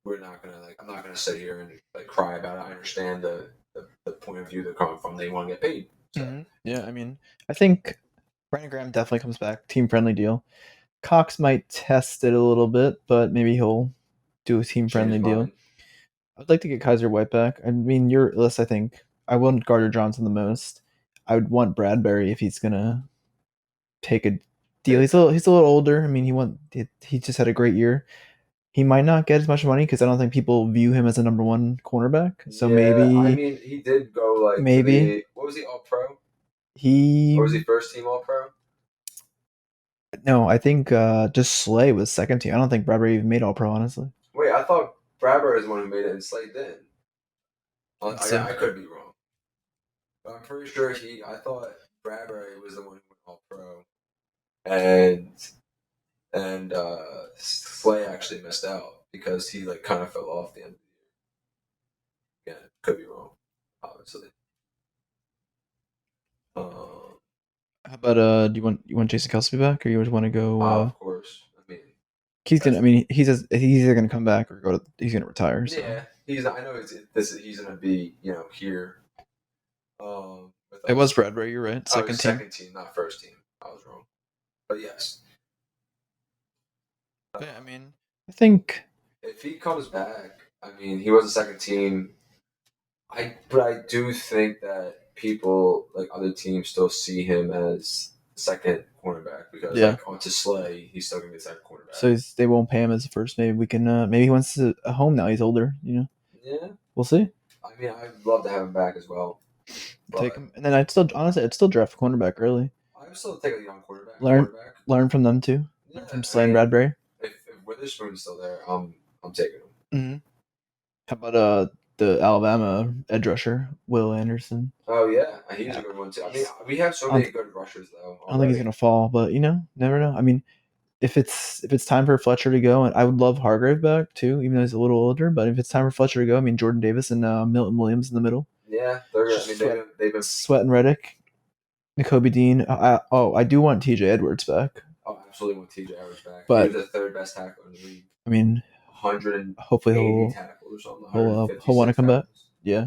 we're not gonna I'm not gonna sit here and like cry about it. I understand the point of view they're coming from. They want to get paid. So. Yeah, I mean, I think Brandon Graham definitely comes back. Team friendly deal. Cox might test it a little bit, but maybe he'll do a team friendly deal. I'd like to get Kaiser White back. I mean, your list, I think I want Gardner Johnson the most. I would want Bradbury if he's gonna take a deal. He's a little older. I mean, he just had a great year. He might not get as much money because I don't think people view him as a number 1 cornerback. So maybe. I mean, he did go like maybe. What was he, All Pro? Or was he first team All Pro? No, I think just Slay was second team. I don't think Bradbury even made All Pro, honestly. Wait, I thought Bradbury is the one who made it and Slay didn't. I could be wrong. But I'm pretty sure I thought Bradbury was the one who went All Pro. And Slay actually missed out because he like kind of fell off the end of the year. Yeah, could be wrong, obviously. How about do you want Jason Kelce back, or you just want to go? Of course. I mean, he's either gonna come back or he's gonna retire. So. Yeah, I know he's gonna be here. It was Bradbury. You're right. Second team, not first team. I was wrong, but yes. Yeah, I mean, I think, If he comes back, I mean, he was a second team. But I do think that people like other teams still see him as second cornerback because yeah. like onto Slay, he's still gonna be the second cornerback. So they won't pay him as a first. Maybe we can. Maybe he wants a home now. He's older. Yeah, We'll see. I mean, I'd love to have him back as well, Take but him, and then I'd still draft a cornerback early. I would still take a young quarterback. Learn Quarterback. learn from them too. Learn Yeah, from I Slay and mean, Bradbury. if Witherspoon's still there, I'm taking him. Mm-hmm. How about the Alabama edge rusher Will Anderson? Oh yeah, he's a Yeah, good one too. I mean, he's. we have so I many don't, good rushers though I don't think he's already. gonna fall, but never know. I mean, if it's time for Fletcher to go, and I would love Hargrave back too, even though he's a little older. But if it's time for Fletcher to go, I mean Jordan Davis and Milton Williams in the middle, Yeah, they're good. I just mean, they've been. Sweat and Reddick, N'Kobe Dean. I do want T.J. Edwards back, Oh, absolutely want T.J. Edwards back. He was but the third best tackler in the league. I mean, 180 hopefully tackles or something. he'll want to 156 come back. tackles. Yeah,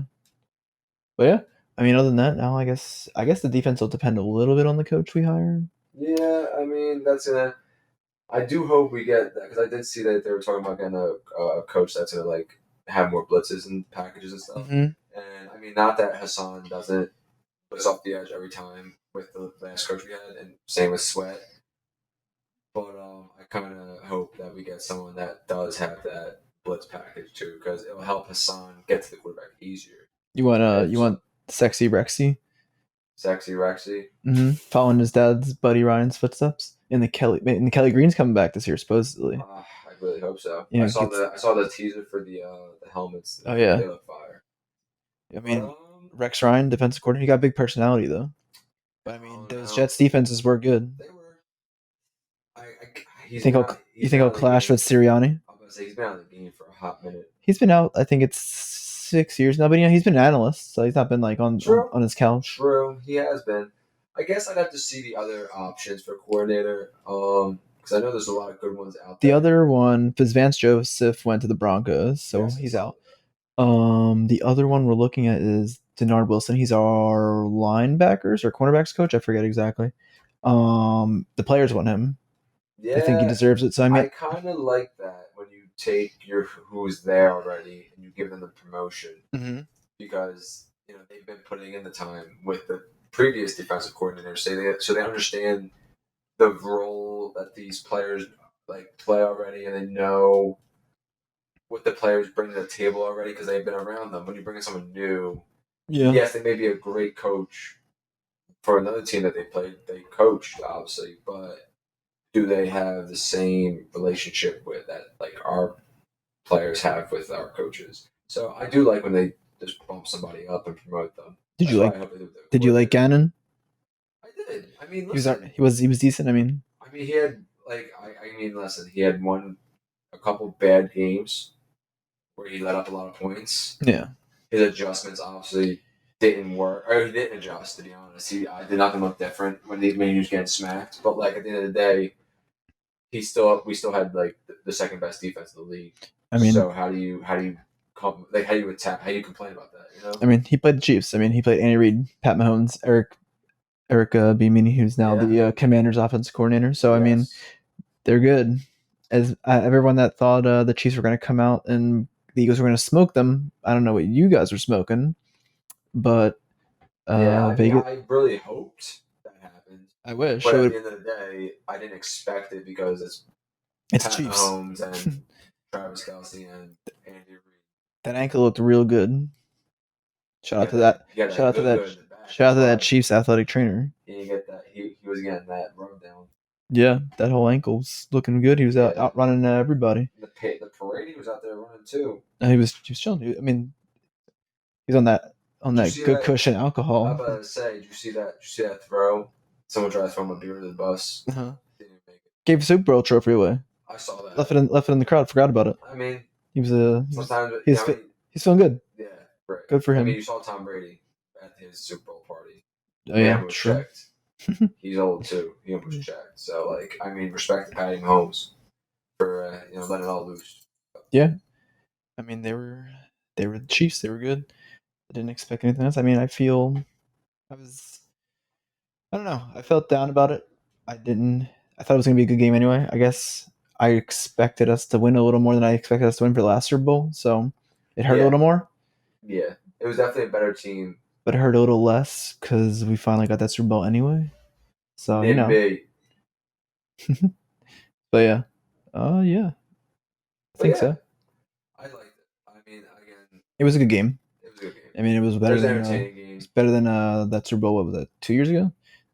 but yeah, I mean, other than that, now I guess the defense will depend a little bit on the coach we hire. Yeah, I mean that's gonna. I do hope we get that because I did see that they were talking about getting a coach that's gonna like have more blitzes and packages and stuff. Mm-hmm. And I mean, not that Hassan doesn't put us off the edge every time with the last coach we had, and same with Sweat. But I kind of hope that we get someone that does have that blitz package too, because it will help Hassan get to the quarterback easier. You want sexy Rexy? Sexy Rexy. Following his dad's buddy Ryan's footsteps. And the Kelly Green's coming back this year supposedly. I really hope so. You know, I saw the teaser for the helmets. Oh yeah, They look fire. I But mean Rex Ryan, defensive coordinator, he got big personality though. But I mean, oh those no, Jets defenses were good. they were. I You think he'll clash with Sirianni? I'm gonna say he's been out of the game for a hot minute. He's been out. I think it's 6 years now, but he's been an analyst, so he's not been like on his couch. True, he has been. I guess I'd have to see the other options for coordinator. Because I know there's a lot of good ones out The there. other one, because Vance Joseph went to the Broncos, so Yes, he's out. The other one we're looking at is Denard Wilson. He's our linebackers or cornerbacks coach. I forget exactly. The players want him. Yeah, They think he deserves it. So I mean, I kind of like that when you take your who's there already and you give them the promotion mm-hmm. because they've been putting in the time with the previous defensive coordinators, so they understand the role that these players like play already, and they know what the players bring to the table already because they've been around them. When you bring in someone new, Yeah. yes, they may be a great coach for another team that they coached, obviously, but do they have the same relationship with that like our players have with our coaches? So I do like when they just bump somebody up and promote them. Did you like Gannon? I did. I mean, listen, he was decent. I mean, he had like I mean, listen, he had a couple bad games where he let up a lot of points. Yeah. His adjustments obviously didn't work, or he didn't adjust. To be honest, I did nothing look different when he was getting smacked. But like at the end of the day, we still had like the second best defense in the league. I mean, so how do you attack? How do you complain about that? I mean, he played the Chiefs. I mean, he played Andy Reid, Pat Mahomes, Eric Bieniemy, who's now the Commanders' offensive coordinator. So I mean, they're good. As everyone that thought the Chiefs were going to come out and the Eagles were going to smoke them, I don't know what you guys were smoking, but Vegas. I really hoped that happened. I wish. But at the end of the day, I didn't expect it because it's Pat Chiefs. Mahomes and Travis Kelce and Andy Reid. That ankle looked real good. Shout out to that. Shout out to that Chiefs athletic trainer. He get that. He was getting that rub down. Yeah, that whole ankle's looking good. He was out running everybody. The parade, he was out there running too. He was chilling. I mean, he's on that good cushion alcohol. I was about to say, did you see that throw? Someone tried to throw him a beer to the bus. Uh-huh. Didn't make it. Gave a Super Bowl trophy away. I saw that. Left it in the crowd. Forgot about it. I mean, he's feeling good. Yeah, right. Good for him. I mean, you saw Tom Brady at his Super Bowl party. Oh yeah, true. He's old too. He almost checked. So like, I mean, respect to Patty Mahomes for letting it all loose. Yeah, I mean they were the Chiefs. They were good. I didn't expect anything else. I mean, I don't know. I felt down about it. I thought it was gonna be a good game anyway. I guess I expected us to win a little more than I expected us to win for the last Super Bowl, so it hurt a Yeah. little more, Yeah, it was definitely a better team. but it hurt a little less because we finally got that Super Bowl anyway. So than me. But yeah, yeah, I But think yeah, so. I liked it. I mean, again, It was a good game. it was a good game. I mean, it was It better was an than entertaining game. that Super Bowl. What was it? 2 years ago,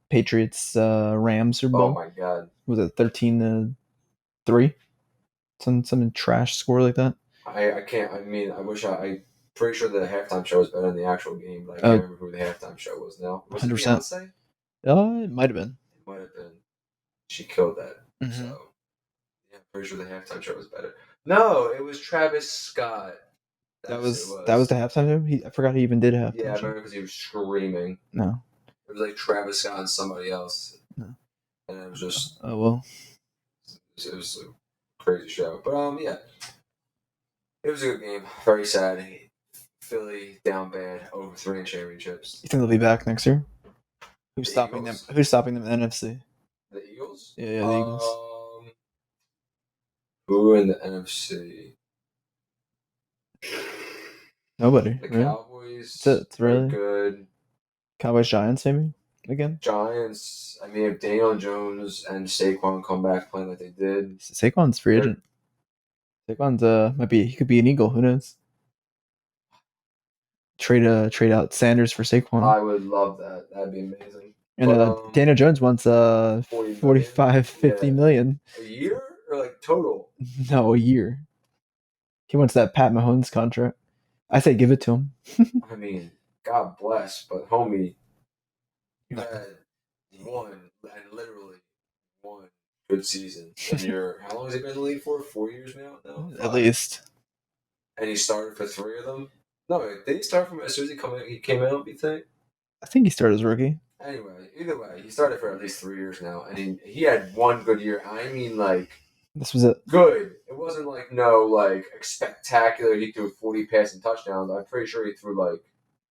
Patriots Rams Super Oh Bowl. my god. Was it 13-3? Some trash score like that. I can't. I mean, I wish I pretty sure the halftime show was better than the actual game, but I can't remember who the halftime show was now. Was it 100%. Beyonce? It might have been. It might have been. She killed that. Mhm. So yeah, I'm pretty sure the halftime show was better. No, it was Travis Scott. That was the halftime show. I forgot he even did a halftime Yeah, I show. remember because he was screaming. No. It was like Travis Scott and somebody else. No. And it was just. Oh well. It was a crazy show, but yeah, it was a good game. Very sad. Philly down bad, over 3 in championships. You think they'll be back next year? Who's The stopping Eagles? them? Who's stopping them in the NFC? The Eagles? Yeah, the Eagles. Who in the NFC? Nobody. The really? Cowboys. It's really good. Cowboys Giants maybe again. Giants. I mean, if Daniel Jones and Saquon come back playing like they did, Saquon's free agent. Saquon's he could be an Eagle. Who knows? Trade out Sanders for Saquon. I would love that. That'd be amazing. And Daniel Jones wants 45, 50 million a year or like total. No, a year. He wants that Pat Mahomes contract. I say give it to him. I mean, God bless, but homie, you had literally one good season. And how long has he been in the league for? 4 years now? No, 5. At least. And he started for 3 of them? No, did he start from as soon as he came out, you think? I think he started as rookie. Anyway, either way, he started for at least 3 years now. And he had one good year. I mean, like, this was it. Good. It wasn't like spectacular. He threw 40 passing touchdowns. I'm pretty sure he threw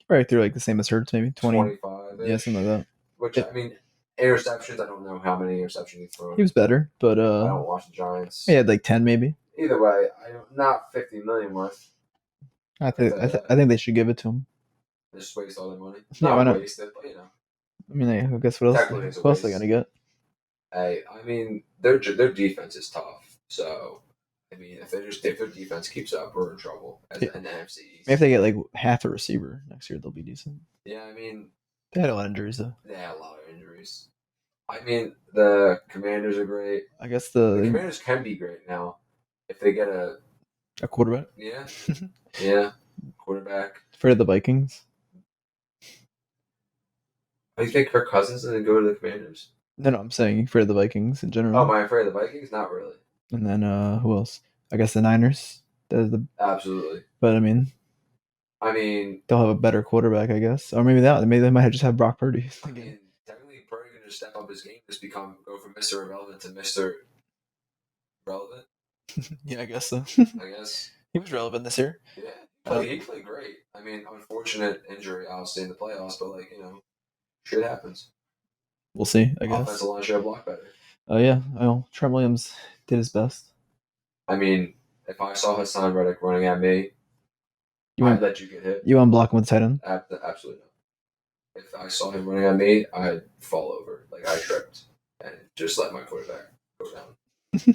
probably threw like the same as Hurts, maybe 25. Yeah, something like that. Which I mean, interceptions. I don't know how many interceptions he threw. He was better, but I don't watch the Giants. He had like 10 maybe. Either way, not 50 million worth. I think they should give it to him. Just waste all their money. Yeah, why not? Waste it, but I mean, I guess what else? What else are they gonna get? Hey, I mean, their defense is tough. So, I mean, if their defense keeps up, we're in trouble as an NFC East. Maybe if they get like half a receiver next year, they'll be decent. Yeah, I mean, they had a lot of injuries though. They had a lot of injuries. I mean, the Commanders are great. I guess the Commanders can be great now if they get a quarterback. Yeah, yeah, quarterback. For the Vikings. You think Kirk Cousins and then go to the Commanders? No, I'm saying for the Vikings in general. Oh, am I afraid of the Vikings? Not really. And then who else? I guess the Niners. Absolutely. But I mean, they'll have a better quarterback, I guess, or maybe they might just have Brock Purdy. I mean, technically, Purdy can just step up his game, just go from Mr. Irrelevant to Mr. Relevant. Yeah, I guess so. I guess he was relevant this year. Yeah, he played great. I mean, unfortunate injury, obviously in the playoffs, but shit happens. We'll see, I guess. Offensive line should have blocked better. Oh, yeah. Well, Trent Williams did his best. I mean, if I saw Hassan Reddick running at me, I'd let you get hit. You want to block him with tight end? Absolutely not. If I saw him running at me, I'd fall over. I tripped and just let my quarterback go down.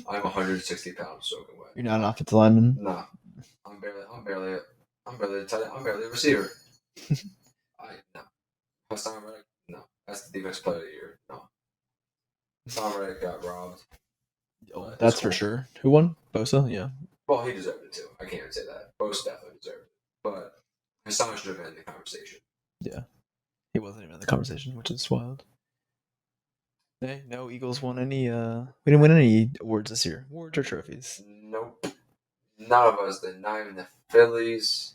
I'm 160 pounds soaking wet. You're not an offensive lineman? Nah. I'm barely a tight end. I'm barely a receiver. No. Hassan Reddick, no. That's the defensive player of the year. No. Hassan Reddick got robbed. Oh, that's for sure. Who won? Bosa? Yeah. Well, he deserved it too. I can't even say that. Bosa definitely deserved it. But Hassan should have been in the conversation. Yeah. He wasn't even in the conversation, which is wild. Hey, no Eagles won any we didn't win any awards this year. Awards or trophies. Nope. None of us did. Not even the Phillies.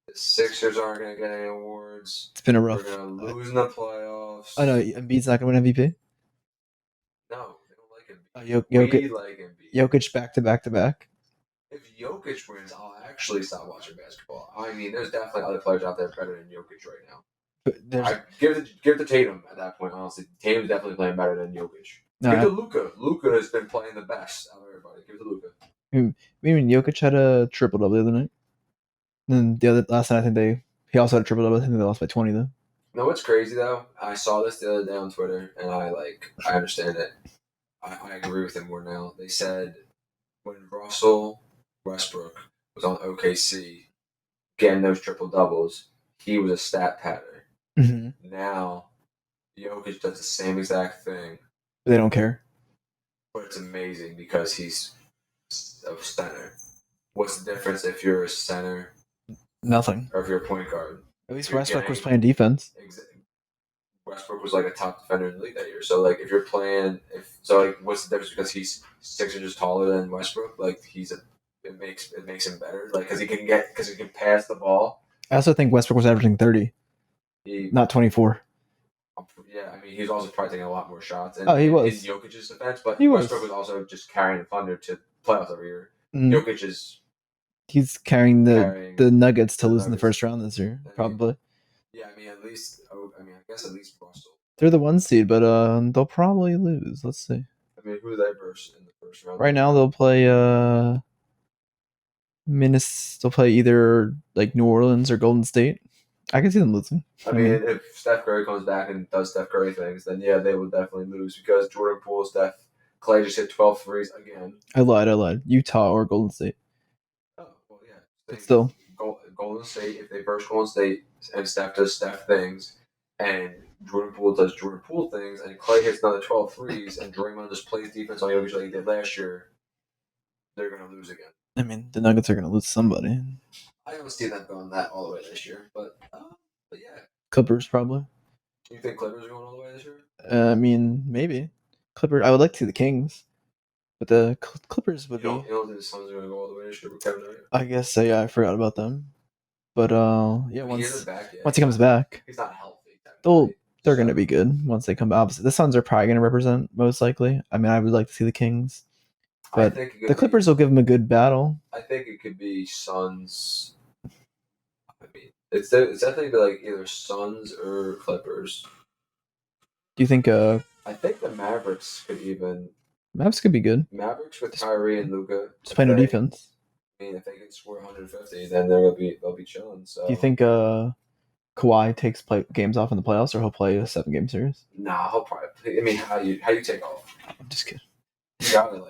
The Sixers aren't going to get any awards. It's been a rough. We're going to lose in the playoffs. I know Embiid's not going to win MVP. No, they don't like Embiid. We like Embiid. Jokic back to back to back. If Jokic wins, I'll actually stop watching basketball. I mean, there's definitely other players out there better than Jokic right now. But give it to Tatum at that point. Honestly, Tatum's definitely playing better than Jokic. No, Give it to Luka. Luka has been playing the best out of everybody. Give it to Luka. I mean, Jokic had a triple double the other night. And the other last night, I think he also had a triple double. I think they lost by 20 though. You know what's crazy though? I saw this the other day on Twitter, and I understand it. I agree with him more now. They said when Russell Westbrook was on OKC getting those triple doubles, he was a stat pattern. Mm-hmm. Now Jokic does the same exact thing. They don't care. But it's amazing because he's a center. What's the difference if you're a center Nothing. or if you're a point guard? At least You're Westbrook was getting- playing defense. Westbrook was like a top defender in the league that year. So like if you're playing, what's the difference because he's 6 inches taller than Westbrook? Like it makes him better. Like because he can pass the ball. I also think Westbrook was averaging 30, not 24. Yeah, I mean he's also probably taking a lot more shots. And he was in Jokic's defense, but he Westbrook was also just carrying the Thunder to playoffs every year. Jokic is he's carrying the Nuggets to lose in the first round this year, probably. Yeah, I mean, I guess at least Russell. They're the 1 seed, but they'll probably lose. Let's see. I mean, who do they verse in the first round? Right now, they'll play Minnesota. They'll play either like New Orleans or Golden State. I can see them losing. I mean, if Steph Curry comes back and does Steph Curry things, then yeah, they would definitely lose because Jordan Poole, Clay just hit 12 threes again. I lied. Utah or Golden State. Oh, well, yeah. But still. Golden State, if they verse Golden State and Steph does Steph things and Jordan Poole does Jordan Poole things and Clay hits another 12 threes and Draymond just plays defense on Jokic like he did last year, they're going to lose again. I mean, the Nuggets are going to lose somebody. I don't see them going that all the way this year, but yeah. Clippers probably. You think Clippers are going all the way this year? I mean, maybe. I would like to see the Kings, but the Clippers would be. You don't think the Suns are going to go all the way this year with Kevin Durant? I guess so. Yeah, I forgot about them. But yeah, once he comes back, he's not healthy. They're going to be good once they come. Obviously, the Suns are probably going to represent most likely. I mean, I would like to see the Kings, but the Clippers will give them a good battle. I think it could be Suns. I mean, it's definitely like either Suns or Clippers. Do you think? I think the Mavericks could even. Mavs could be good. Mavericks with Kyrie and Luka. Just play no defense. I mean, if they can score 150, then they'll be chilling. So. Do you think Kawhi takes games off in the playoffs, or he'll play a 7-game series? Nah, he'll probably play. I mean, how you take off? I'm just kidding. You gotta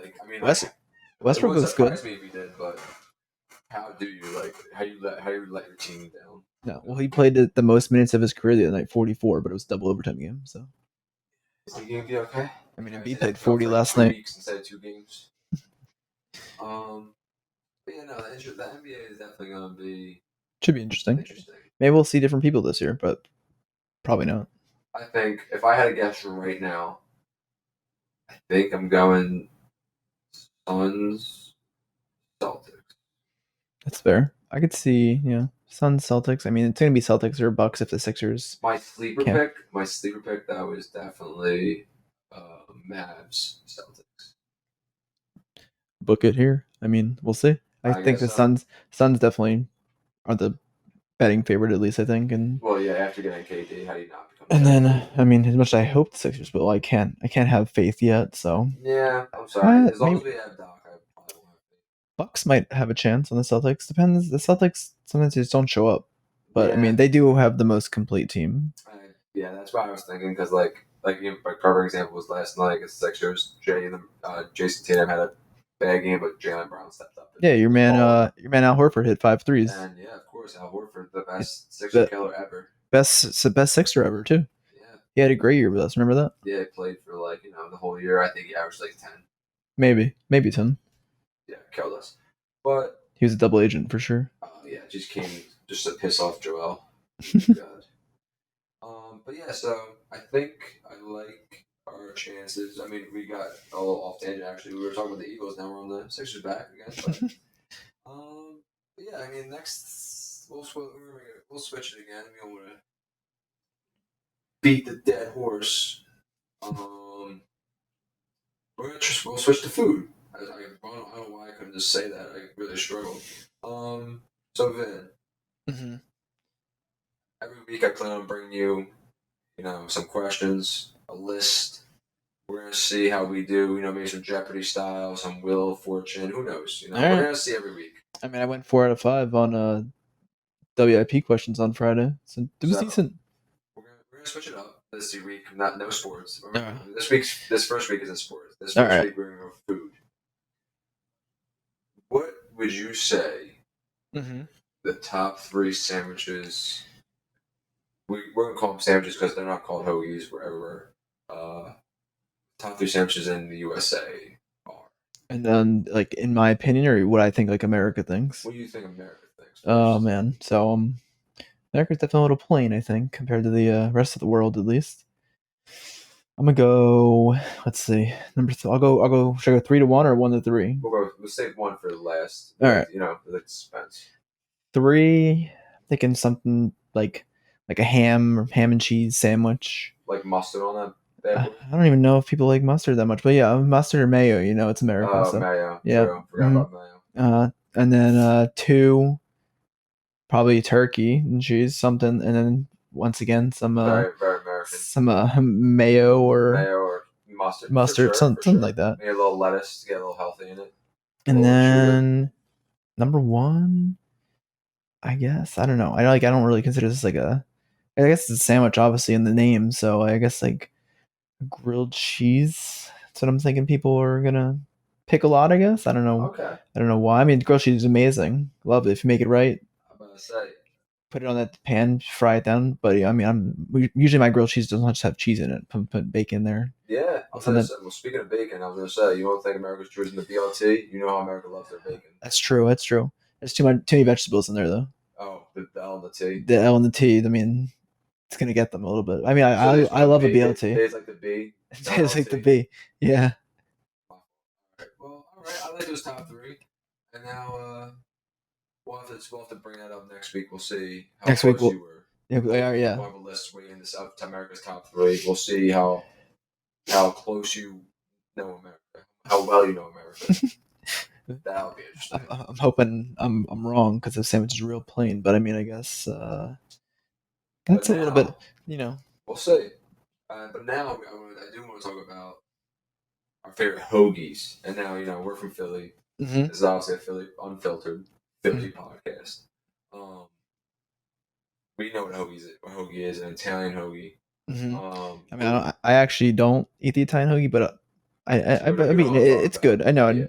Westbrook looks good. Me if he did, but how do you how you let your team down? No, well, he played the most minutes of his career the other night, 44, but it was double overtime game. So is he gonna be okay? I mean, Embiid played 40 last night. Weeks instead of 2 games. But yeah, no, the NBA is definitely gonna be. Should be interesting. Maybe we'll see different people this year, but probably not. I think if I had to guess right now, I think I'm going Suns, Celtics. That's fair. I could see, Suns, Celtics. I mean, it's gonna be Celtics or Bucks if the Sixers. My sleeper pick, that was definitely Mavs, Celtics. Book it here. I mean, we'll see. I think the Suns definitely are the betting favorite, at least I think. And well, yeah, after getting KD, how do you not become? And then, I mean, as much as I hope the Sixers, but I can't have faith yet. So yeah, I'm sorry. As long as we have Doc, I probably won't have faith. Bucks might have a chance on the Celtics. Depends. The Celtics sometimes just don't show up, but I mean, they do have the most complete team. Yeah, that's what I was thinking because like perfect example was last night against the Sixers. Jason Tatum had a bad game, but Jaylen Brown stepped up. Yeah, your man Al Horford hit 5 threes. And yeah, of course, Al Horford, the best Sixer killer ever. Best Sixer ever too. Yeah, he had a great year with us. Remember that? Yeah, he played for the whole year. I think he averaged 10. Maybe 10. Yeah, killed us. But he was a double agent for sure. Yeah, just came just to piss off Joel. God. But yeah, so I think I like our chances. I mean, we got a little off tangent. Actually, we were talking about the Eagles. Now we're on the Sixers back again. But yeah, I mean, next we'll switch it again. We don't want to beat the dead horse. We'll switch to food. I don't know why I couldn't just say that. I really struggled. So Vin, every week I plan on bringing you, some questions, a list, We're gonna see how we do. Maybe some Jeopardy style, some Wheel of Fortune. Who knows? All We're right. gonna see every week. I mean, I went 4 out of 5 on WIP questions on Friday, so it was So decent. we're gonna switch it up this week. No sports. Alright. This first week isn't sports. This All first right. week we're gonna go food. What would you say the top 3 sandwiches? We're gonna call them sandwiches because they're not called hoagies. We're everywhere. Top 3 sandwiches in the USA are. And then, like, in my opinion, or what I think, like, America thinks. What do you think America thinks? Oh man, so America's definitely a little plain, I think, compared to the rest of the world, at least. I'm gonna go. Let's see, number. I'll go. Should I go 3 to 1 or 1 to 3? We'll save 1 for the last. All right. For the suspense. 3. Thinking something like a ham and cheese sandwich. Like mustard on that. I don't even know if people like mustard that much, but yeah, mustard or mayo. It's America. Oh, so. mayo. Yeah. True. Forgot about mayo. And then 2, probably turkey and cheese, something, and then once again some Very, very American. some mayo or mustard, something like that. Maybe a little lettuce to get a little healthy in it. And then number 1, I guess, I don't know. I don't really consider this like I guess it's a sandwich, obviously, in the name. So I guess like grilled cheese. That's what I'm thinking people are gonna pick a lot. I guess I don't know. Okay. I don't know why. I mean, grilled cheese is amazing. Love it if you make it right. I'm about to say. Put it on that pan, fry it down. But yeah, I mean, usually my grilled cheese doesn't just have cheese in it. Put bacon there. Yeah. Well, speaking of bacon, I was gonna say, you don't think America's choosing the BLT? You know how America loves their bacon. That's true. There's too many vegetables in there though. Oh, the L and the T. The L and the T. I mean, it's gonna get them a little bit. I mean, I love a BLT. It's like the B. It's like the B. Yeah. All right. I like those top 3, and now we'll have to bring that up next week. We'll see how close you were. Yeah, we are. Yeah. We'll have a list weighing this up to America's top 3. We'll see how close you know America, how well you know America. That'll be interesting. I'm hoping I'm wrong because the sandwich is real plain, but I mean, I guess that's a little bit, We'll see. But now I do want to talk about our favorite hoagies. And now, we're from Philly. Mm-hmm. This is obviously a Philly unfiltered Philly podcast. We know what a hoagie is, an Italian hoagie. Mm-hmm. I mean, I actually don't eat the Italian hoagie, but I mean, it's good. I know. Yeah.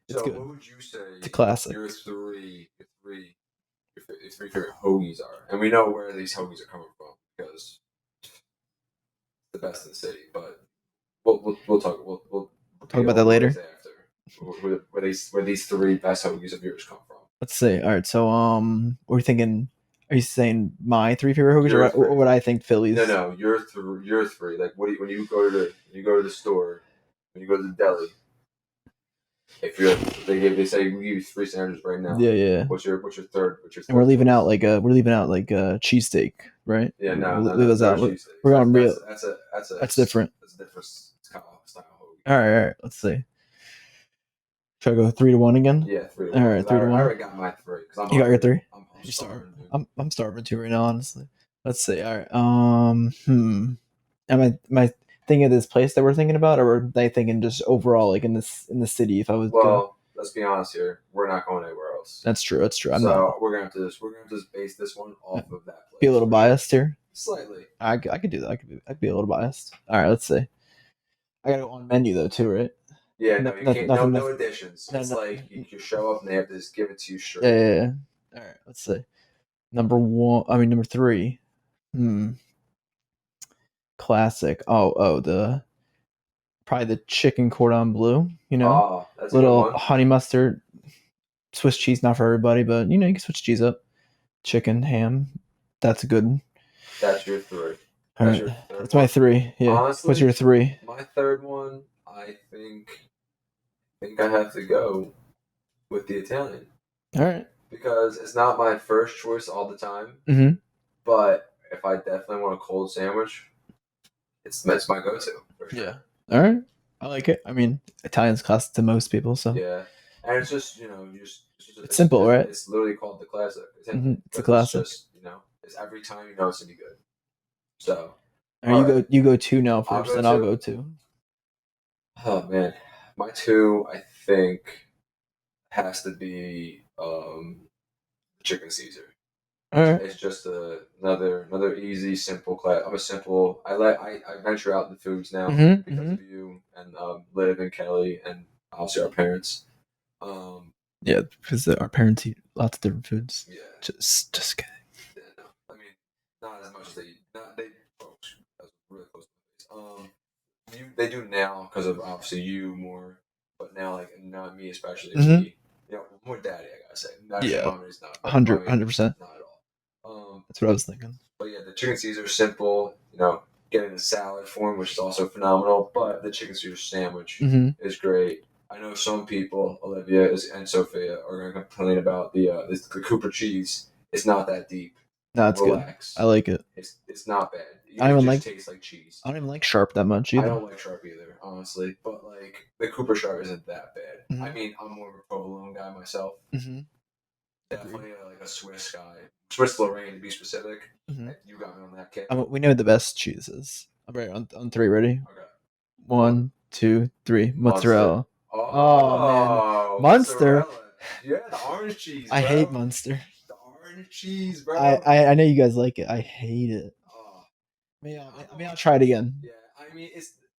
It's good. What would you say? It's a classic. Your three favorite hoagies are, and we know where these hoagies are coming from because it's the best in the city. But we'll talk. We'll talk about that later. After where these 3 best hoagies of yours come from. Let's see. All right. So we're thinking. Are you saying my 3 favorite hoagies, or what I think Philly's? No. Your 3. Like, when you go to the store, when you go to the deli. If they say we give you 3 sandwiches right now. Yeah. What's your third? And we're leaving out like cheesesteak, right? Yeah, no, leave those out. We're on real. That's different. That's a different style hoagie. All right. Let's see. Should I go 3 to 1 again? Yeah, 3 to 1. All right, 3 to 1. I already got my 3. You got your 3? I'm starving. I'm starving too right now, honestly. Let's see. All right. Am I thinking of this place that we're thinking about, or are they thinking just overall, like in the city? If I was let's be honest here. We're not going anywhere else. That's true. We're gonna have to just base this one off of that place. Be a little biased here. Slightly. I could do that. I could be a little biased. All right. Let's see. I gotta go on menu though too, right? Yeah. No, you can't. No additions. It's like you show up and they have to just give it to you straight. Yeah. All right. Let's see. Number 3. Classic. Probably the chicken cordon bleu. That's little honey mustard, Swiss cheese. Not for everybody, but you can switch cheese up. Chicken, ham. That's a good one. That's your 3. All right. That's my 3. Yeah. Honestly, what's your 3? My third one, I think I have to go with the Italian. All right. Because it's not my first choice all the time. Mm-hmm. But if I definitely want a cold sandwich, it's my go-to. For sure. Yeah. All right. I like it. I mean, Italian's classic to most people, so. Yeah. And it's just, it's simple, right? It's literally called the classic. It's a classic. It's just, it's every time it's going to be good. So. You go 2 now first, then I'll go 2. Oh man, my two I think has to be chicken Caesar. All right. It's just another easy, simple class. I'm a simple. I venture out in the foods now Mm-hmm. because Mm-hmm. of you and Liv and Kelly and obviously our parents. Yeah, because our parents eat lots of different foods. Yeah, Just kidding. yeah, no, I mean not as much as they not they. Oh, that's really close. They do now because of obviously you more, but now like not me especially Mm-hmm. me. More daddy. I gotta say. Actually, Yeah, mommy is not, but 100%. not at all. That's what I was thinking. But yeah, the chicken Caesar is simple. Getting the salad form, which is also phenomenal. But the chicken Caesar sandwich Mm-hmm. is great. I know some people, and Sophia, are going to complain about the Cooper cheese. It's not that deep. No, it's good. Relax. I like it. It's not bad. I don't It even just like. tastes like cheese. I don't even like sharp that much I either. don't like sharp either, honestly. But like the Cooper sharp isn't that bad. Mm-hmm. I mean, I'm more of a provolone guy myself. Mm-hmm. Definitely like a Swiss guy, Swiss Lorraine to be specific. Mm-hmm. You got me on that kick. We know the best cheeses. I'm ready on three. Ready? Okay. 1, 2, 3. Mozzarella. Monster. Oh man, Munster. Mozzarella. Yeah, the orange cheese. I Bro. hate Munster. The orange cheese, bro. I know you guys like it. I hate it. Oh, I'll try it again. yeah, I mean,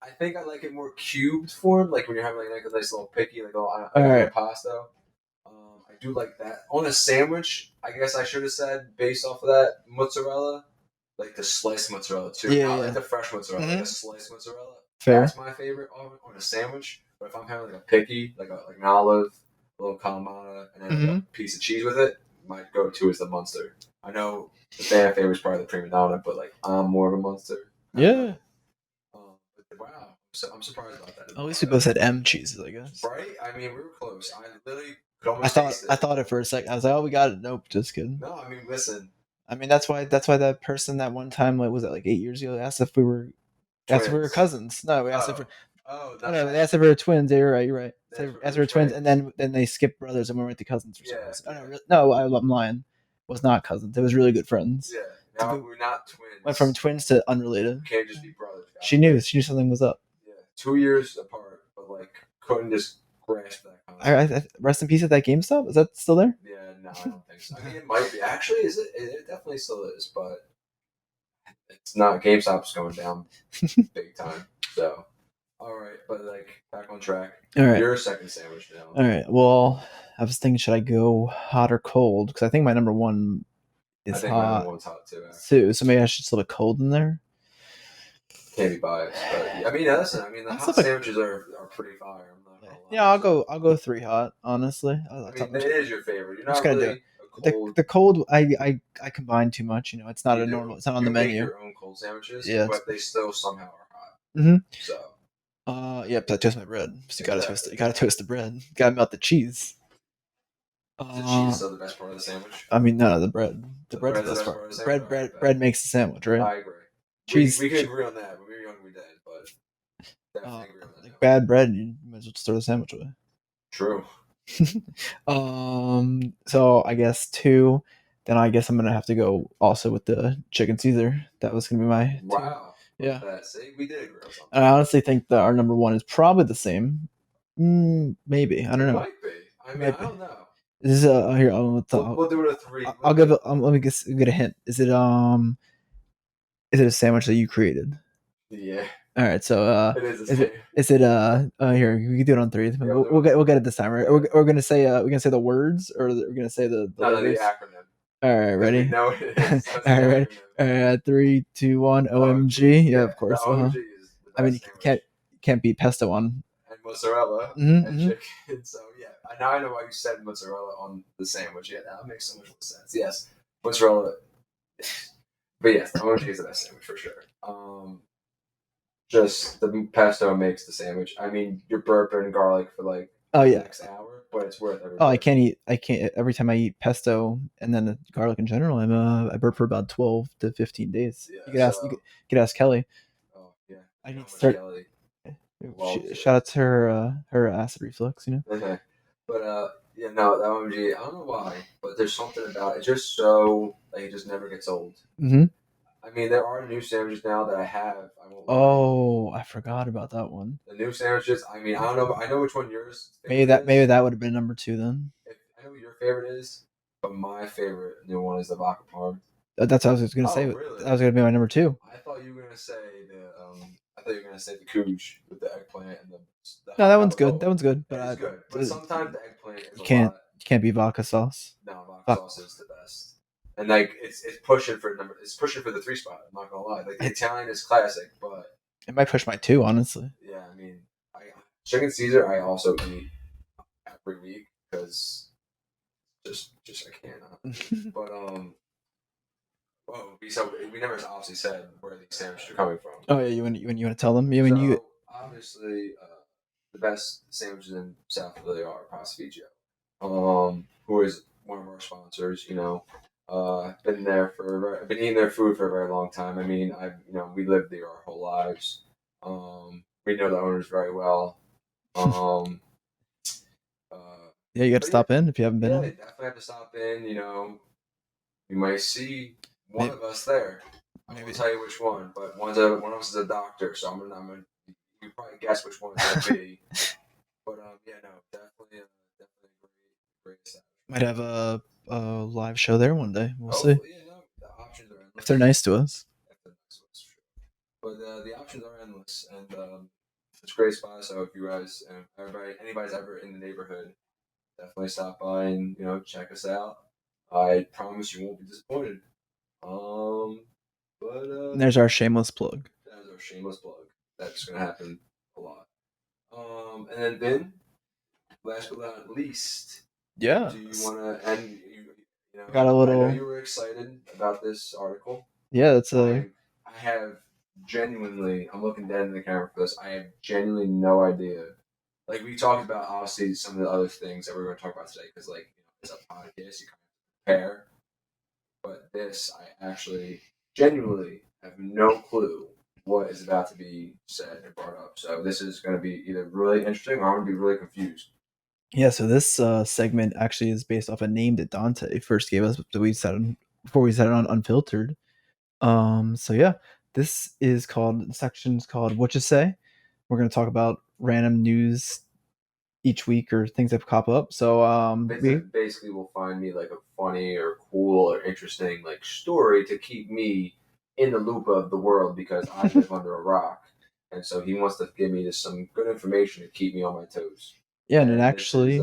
I think I like it more cubed form, like when you're having like a nice little picky, like Alright. pasta. I do like that on a sandwich. I guess I should have said based off of that mozzarella, like the sliced mozzarella too, Yeah, not yeah. like the fresh mozzarella, like Mhm. a sliced mozzarella. Fair. That's my favorite on a sandwich. But if I'm having like a picky, like an olive, a little calamata, and then like a piece of cheese with it, my go-to is the Munster. I know the fan favorite is probably the prima donna, but like I'm more of a Munster. Yeah. Wow, so I'm surprised about that. At least we both had M cheeses, I guess. Right? I mean, we were close. I literally could almost taste it. I thought it for a second. I was like, oh, we got it. Nope, just kidding. No, I mean, listen. I mean, that's why that person that one time, like, was it like 8 years ago, asked if we were cousins. No, we asked if we they asked if we were twins. Yeah, you're right. You're right. Asked if we were twins, and then they skipped brothers and we went to cousins or something. Yeah. No, I'm lying. It was not cousins. It was really good friends. Yeah. No, we're not twins. Went from twins to unrelated. Can't just be brothers. Guys. She knew something was up. Yeah, 2 years apart, but like couldn't just grasp that concept. Rest in peace at that GameStop. Is that still there? Yeah, no, I don't think so. I mean, it might be. Actually, is it? It definitely still is, but it's not. GameStop's going down big time. So, all right, but like back on track. All right. Your second sandwich now. All right. Well, I was thinking, should I go hot or cold? Because I think my number one is I think hot. my number one's hot too. So maybe I should slip a cold in there. Can't be biased, but I mean, listen. I mean, the hot sandwiches are pretty fire. I'm not gonna lie. Yeah, I'll go 3 hot. Honestly, I mean, it is your favorite. You're not just gonna really do it. The cold, I combine too much. It's not a normal. It's not on the menu. You make your own cold sandwiches, yeah, but they still somehow are hot. Mm-hmm. So. Yep. I toast my bread. So you gotta toast it. You gotta toast the bread. You gotta melt the cheese. Is the cheese still the best part of the sandwich? I mean, no, the bread. The bread's the best part. Bread makes the sandwich, right? I agree. Cheese. We can agree on that. When we were young, we did, but definitely agree on that. Like bad bread, you might as well just throw the sandwich away. True. So I guess 2. Then I guess I'm gonna have to go also with the chicken Caesar. That was gonna be my 2. Wow. Yeah. See, we did agree on something. I honestly think that our number 1 is probably the same. Maybe I don't know. It might be. I mean, I don't know. This is here. We'll do it a 3. I'll give it. Let me get a hint. Is it a sandwich that you created? Yeah. All right. So it is. Is it here? We can do it on 3. We'll get it this time. Right? We're gonna say the words, or we're gonna say the acronym. All right. Ready? No, it is. All right. Ready? 3, 2, 1. OMG. Yeah, of course. OMG is I mean, you can't beat pesto on. And mozzarella and chicken. So yeah, now I know why you said mozzarella on the sandwich. Yeah, that makes so much more sense. Yes, mozzarella. But yes, OMG is the best sandwich for sure. Just the pesto makes the sandwich. I mean, you're burping garlic for like the next hour, but it's worth every. Oh, I can't every time I eat pesto and then garlic in general. I burp for about 12 to 15 days. Yeah, you could ask Kelly. Oh yeah, I need to start. Kelly. Shout out to her acid reflux, Okay. But yeah, no, that OMG, I don't know why, but there's something about it. It's just so like it just never gets old. Mm-hmm. I mean, there are new sandwiches now that I have. I won't lie. Oh, I forgot about that one. The new sandwiches. I mean, I don't know. I know which one yours Maybe favorite that maybe is. that would have been number two then. I know what your favorite is, but my favorite new one is the vodka parm. That's what I was gonna say. Oh, That really? was gonna be my number two. I thought you were gonna say the. I thought you were gonna say the cooch with the eggplant and the No, hot that one's good. gabagool. That one's good. It is But good, but uh, sometimes the eggplant is you a can't lot. you can't be vodka sauce. No, vodka Fuck. sauce is the best. And like it's pushing for number. It's pushing for the three spot. I'm not gonna lie. Like the Italian is classic, but It might push my two, honestly. yeah, I mean, chicken Caesar I also eat every week because just I can't. But well, so we never obviously said where these sandwiches are coming from. Oh yeah, you want to tell them? You mean you? So obviously, the best sandwiches in South Philly are Pastificio, who is one of our sponsors. Been there for been eating their food for a very long time. I mean, we lived there our whole lives. We know the owners very well. Um, Yeah, you got to but yeah, stop in if you haven't been yeah, in. definitely have to stop in. You might see one Maybe, of us there. I maybe. won't tell you which one, but one of us is a doctor, so I'm gonna you probably guess which one it's gonna be. But yeah, no, definitely great stuff. Might have a live show there one day. We'll see Hopefully, no, the options are if they're endless. nice to us. If they're nice, that's true. But the options are endless, and it's a great spot. So if you guys, anybody's ever in the neighborhood, definitely stop by and check us out. I promise you won't be disappointed. Um, but And there's our shameless plug. that is our shameless plug. That's gonna happen a lot. And then Ben, last but not least, Yeah, do you want to end? got a I know little. you were excited about this article. Yeah, that's a. I have genuinely. I'm looking dead in the camera for this. I have genuinely no idea. Like we talked about, obviously some of the other things that we are going to talk about today, because it's a podcast, you kind of prepare. But this, I actually genuinely have no clue what is about to be said and brought up. So this is going to be either really interesting or I'm going to be really confused. Yeah, so this segment actually is based off a name that Dante first gave us before we said it on Unfiltered. So yeah, this is called the section's called What You Say. We're gonna talk about random news each week or things that pop up. So Basically will find me like a funny or cool or interesting like story to keep me in the loop of the world because I live under a rock. And so he wants to give me just some good information to keep me on my toes. yeah, and it And actually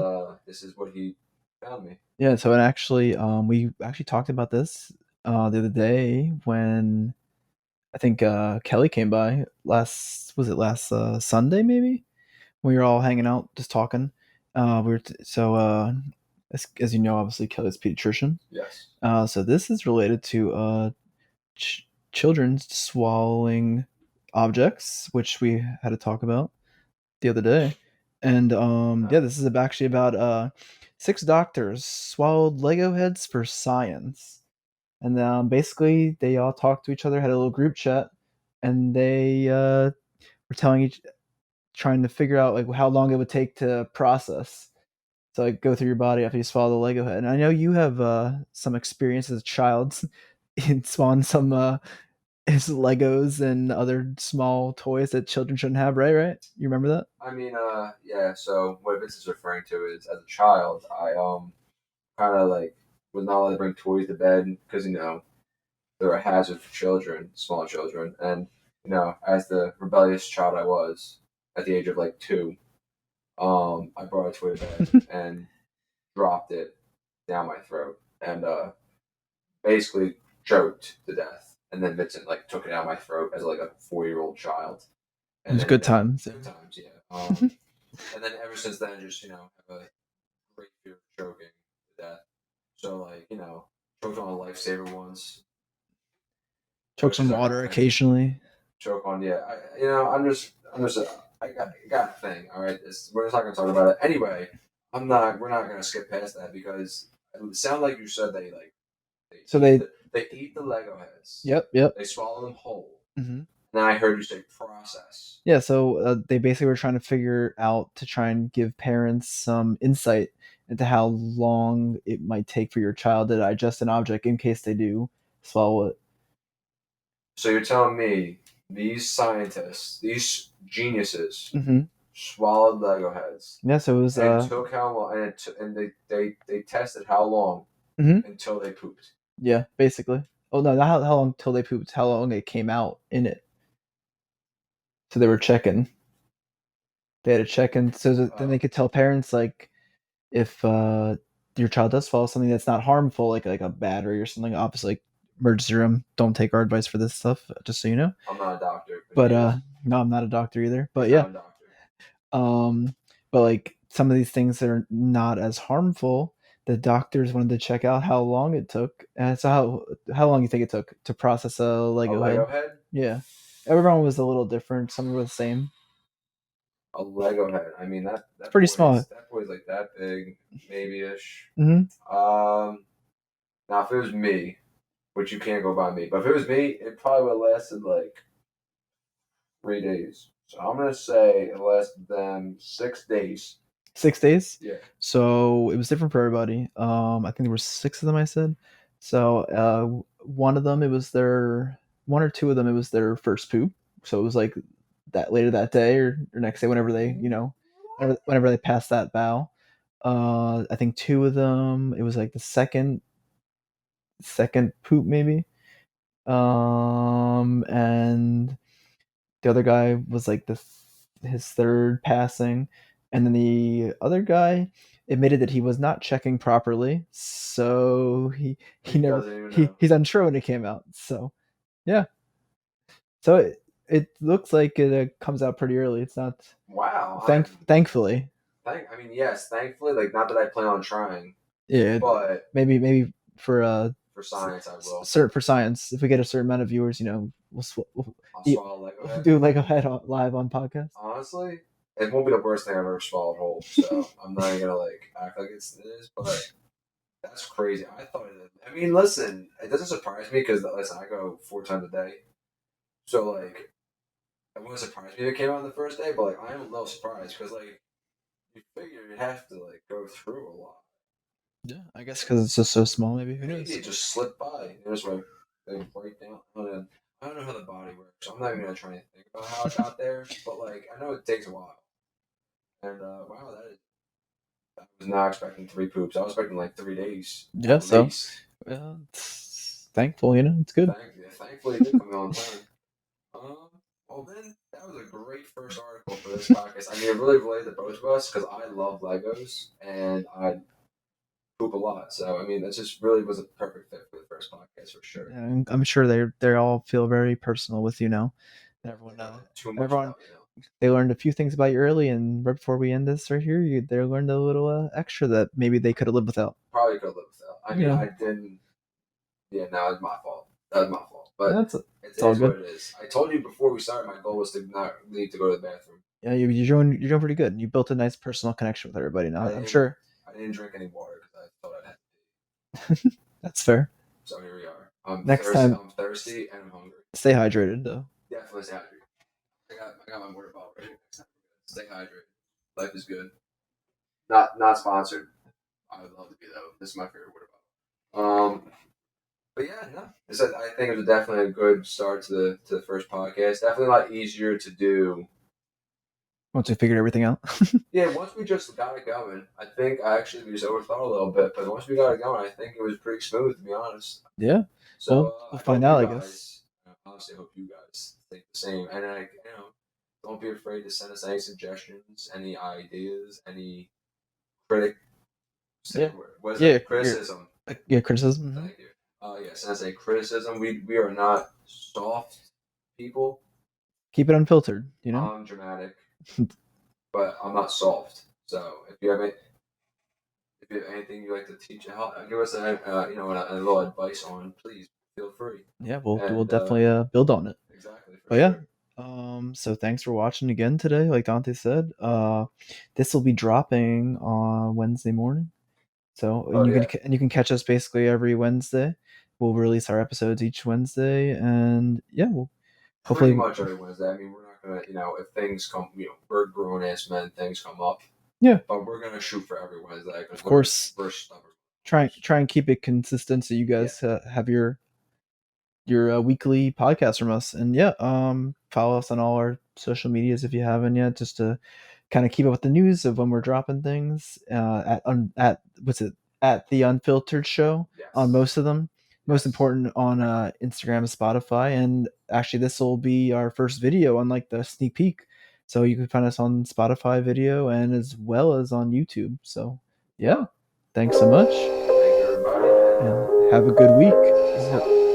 this is what he found me. yeah, so it actually we actually talked about this the other day when I think Kelly came by last Sunday maybe when we were all hanging out just talking. As you know, obviously Kelly's a pediatrician. Yes. So this is related to children swallowing objects, which we had to talk about the other day. And yeah, this is actually about 6 doctors swallowed Lego heads for science. And basically, they all talked to each other, had a little group chat, and they were trying to figure out like how long it would take to process. So like go through your body after you swallow the Lego head. And I know you have some experience as a child in swallowing some his Legos and other small toys that children shouldn't have, right? Right? You remember that? I mean, yeah. So what Vince is referring to is, as a child, I kind of like was not allowed to bring toys to bed because they're a hazard for children, small children, and as the rebellious child I was at the age of like 2, I brought a toy to bed and dropped it down my throat and basically choked to death. And then Vincent like took it out my throat as like a 4-year-old child. It was good times. Good times, yeah. And then ever since then, just have a great fear of choking to death. So like choked on a lifesaver once. Choke some water occasionally. Choke on I got a thing. All right, we're just not gonna talk about it anyway. We're not gonna skip past that because it sounded like you said they eat the Lego heads. Yep. They swallow them whole. Mm-hmm. Then I heard you say process. Yeah, so they basically were trying to figure out to try and give parents some insight into how long it might take for your child to digest an object in case they do swallow it. So you're telling me these scientists, these geniuses, Hmm. swallowed Lego heads Yeah, so it was and took how long, and they tested how long mhm. until they pooped. Yeah, basically. Oh no, not how long till they pooped, how long it came out in it. So they were checking. They had to check in so that then they Oh, could tell parents like if your child does follow something that's not harmful, like a battery or something, obviously like emergency room, don't take our advice for this stuff, just so you know. I'm not a doctor, but But he is. no, I'm not a doctor either. But He's yeah. not a doctor. Um but like some of these things that are not as harmful, the doctors wanted to check out how long it took. And so how long you think it took to process a A Lego Lego head? head. Yeah. Everyone was a little different. Some were the same. A Lego head. I mean It's pretty small. that boy's like that big, maybe ish. Hmm. Now if it was me, which you can't go by me, but if it was me, it probably would have lasted like 3 days. So I'm gonna say it lasted them 6 days. 6 days. Yeah. So it was different for everybody. I think there were six of them. I said. So one of them, it was their one or two of them. It was their first poop. So it was like that later that day or next day, whenever they whenever they passed that bow. I think two of them. It was like the second poop maybe. And the other guy was like his third passing, and then the other guy admitted that he was not checking properly, so he He never doesn't even know. he's unsure when it came out. So yeah, so it looks like it comes out pretty early. It's not Wow. thankfully. I mean, yes, thankfully, like not that I plan on trying, Yeah, but maybe for for science I will. certain for science, if we get a certain amount of viewers, we'll I'll eat, swallow Lego head. do Lego Head live on podcast. Honestly, it won't be the worst thing I've ever swallowed whole. So I'm not even gonna like act like it is, but that's crazy. I thought it. I mean, listen, it doesn't surprise me because listen, I go 4 times a day, so like it wouldn't surprise me if it came out on the first day. But like I am a little surprised because like you figure you'd have to like go through a lot. Yeah, I guess because it's just so small. Maybe who Maybe knows? it just slipped by. There's like they break down. I don't know how the body works. So I'm not even gonna try and think about how it got there. But like I know it takes a while. And wow, I was not expecting 3 poops. I was expecting like 3 days Yeah, at so least. it's thankful, it's good. Thankfully, it did come out on time. Um, well, then that was a great first article for this podcast. I mean, it really related to both of us because I love Legos and I poop a lot. So I mean, that just really was a perfect fit for the first podcast for sure. And I'm sure they all feel very personal with you now. And everyone, Too much everyone, about me now. they learned a few things about you early, and right before we end this right here, they learned a little extra that maybe they could have lived without. Probably could have lived without. I mean, Yeah, I didn't. Yeah, no, it's my fault. That was my fault. But that's it it's all is what good. it is. I told you before we started, my goal was to not leave to go to the bathroom. Yeah, you're doing pretty good. You built a nice personal connection with everybody now. I I'm didn't. sure I didn't drink any water because I thought I'd have that's fair. So here we are. I'm Next thirsty. time, I'm thirsty and I'm hungry. stay hydrated though. Definitely stay hydrated. I got my water bottle right here. Next time. Stay hydrated. Life is good. Not sponsored. I would love to be though. This is my favorite water bottle. But yeah, no. I think it was definitely a good start to the first podcast. Definitely a lot easier to do. Once we figured everything out. Yeah, once we just got it going, I think we just overthought a little bit, but once we got it going, I think it was pretty smooth to be honest. Yeah. So We'll I find hope out, you I guess. guys, honestly, hope you guys think the same. And don't be afraid to send us any suggestions, any ideas, any critic. Yeah. What is Yeah. it? Criticism. Yeah. Criticism. Thank you. Yeah, send us a criticism. We are not soft people. Keep it unfiltered. I'm dramatic, but I'm not soft. So if you have anything you'd like to teach, give us a little advice on, please feel free. Yeah, we'll And definitely build on it. exactly. But yeah, so thanks for watching again today. Like Dante said, this will be dropping on Wednesday morning. So you can catch us basically every Wednesday. We'll release our episodes each Wednesday, and yeah, we'll pretty hopefully much every Wednesday. I mean, we're not gonna, if things come, we're grown ass men. Things come up. Yeah. But we're gonna shoot for every Wednesday. Of course, we're stubborn. try and keep it consistent so you guys have your your weekly podcast from us. And yeah, follow us on all our social medias if you haven't yet, just to kind of keep up with the news of when we're dropping things. At what's it at the Unfiltered Show on Yes. most of them. Most Yes. important on Instagram and Spotify. And actually, this will be our first video on like the sneak peek. So you can find us on Spotify video and as well as on YouTube. So yeah, thanks so much Thank you, everybody. and have a good week. And peace out.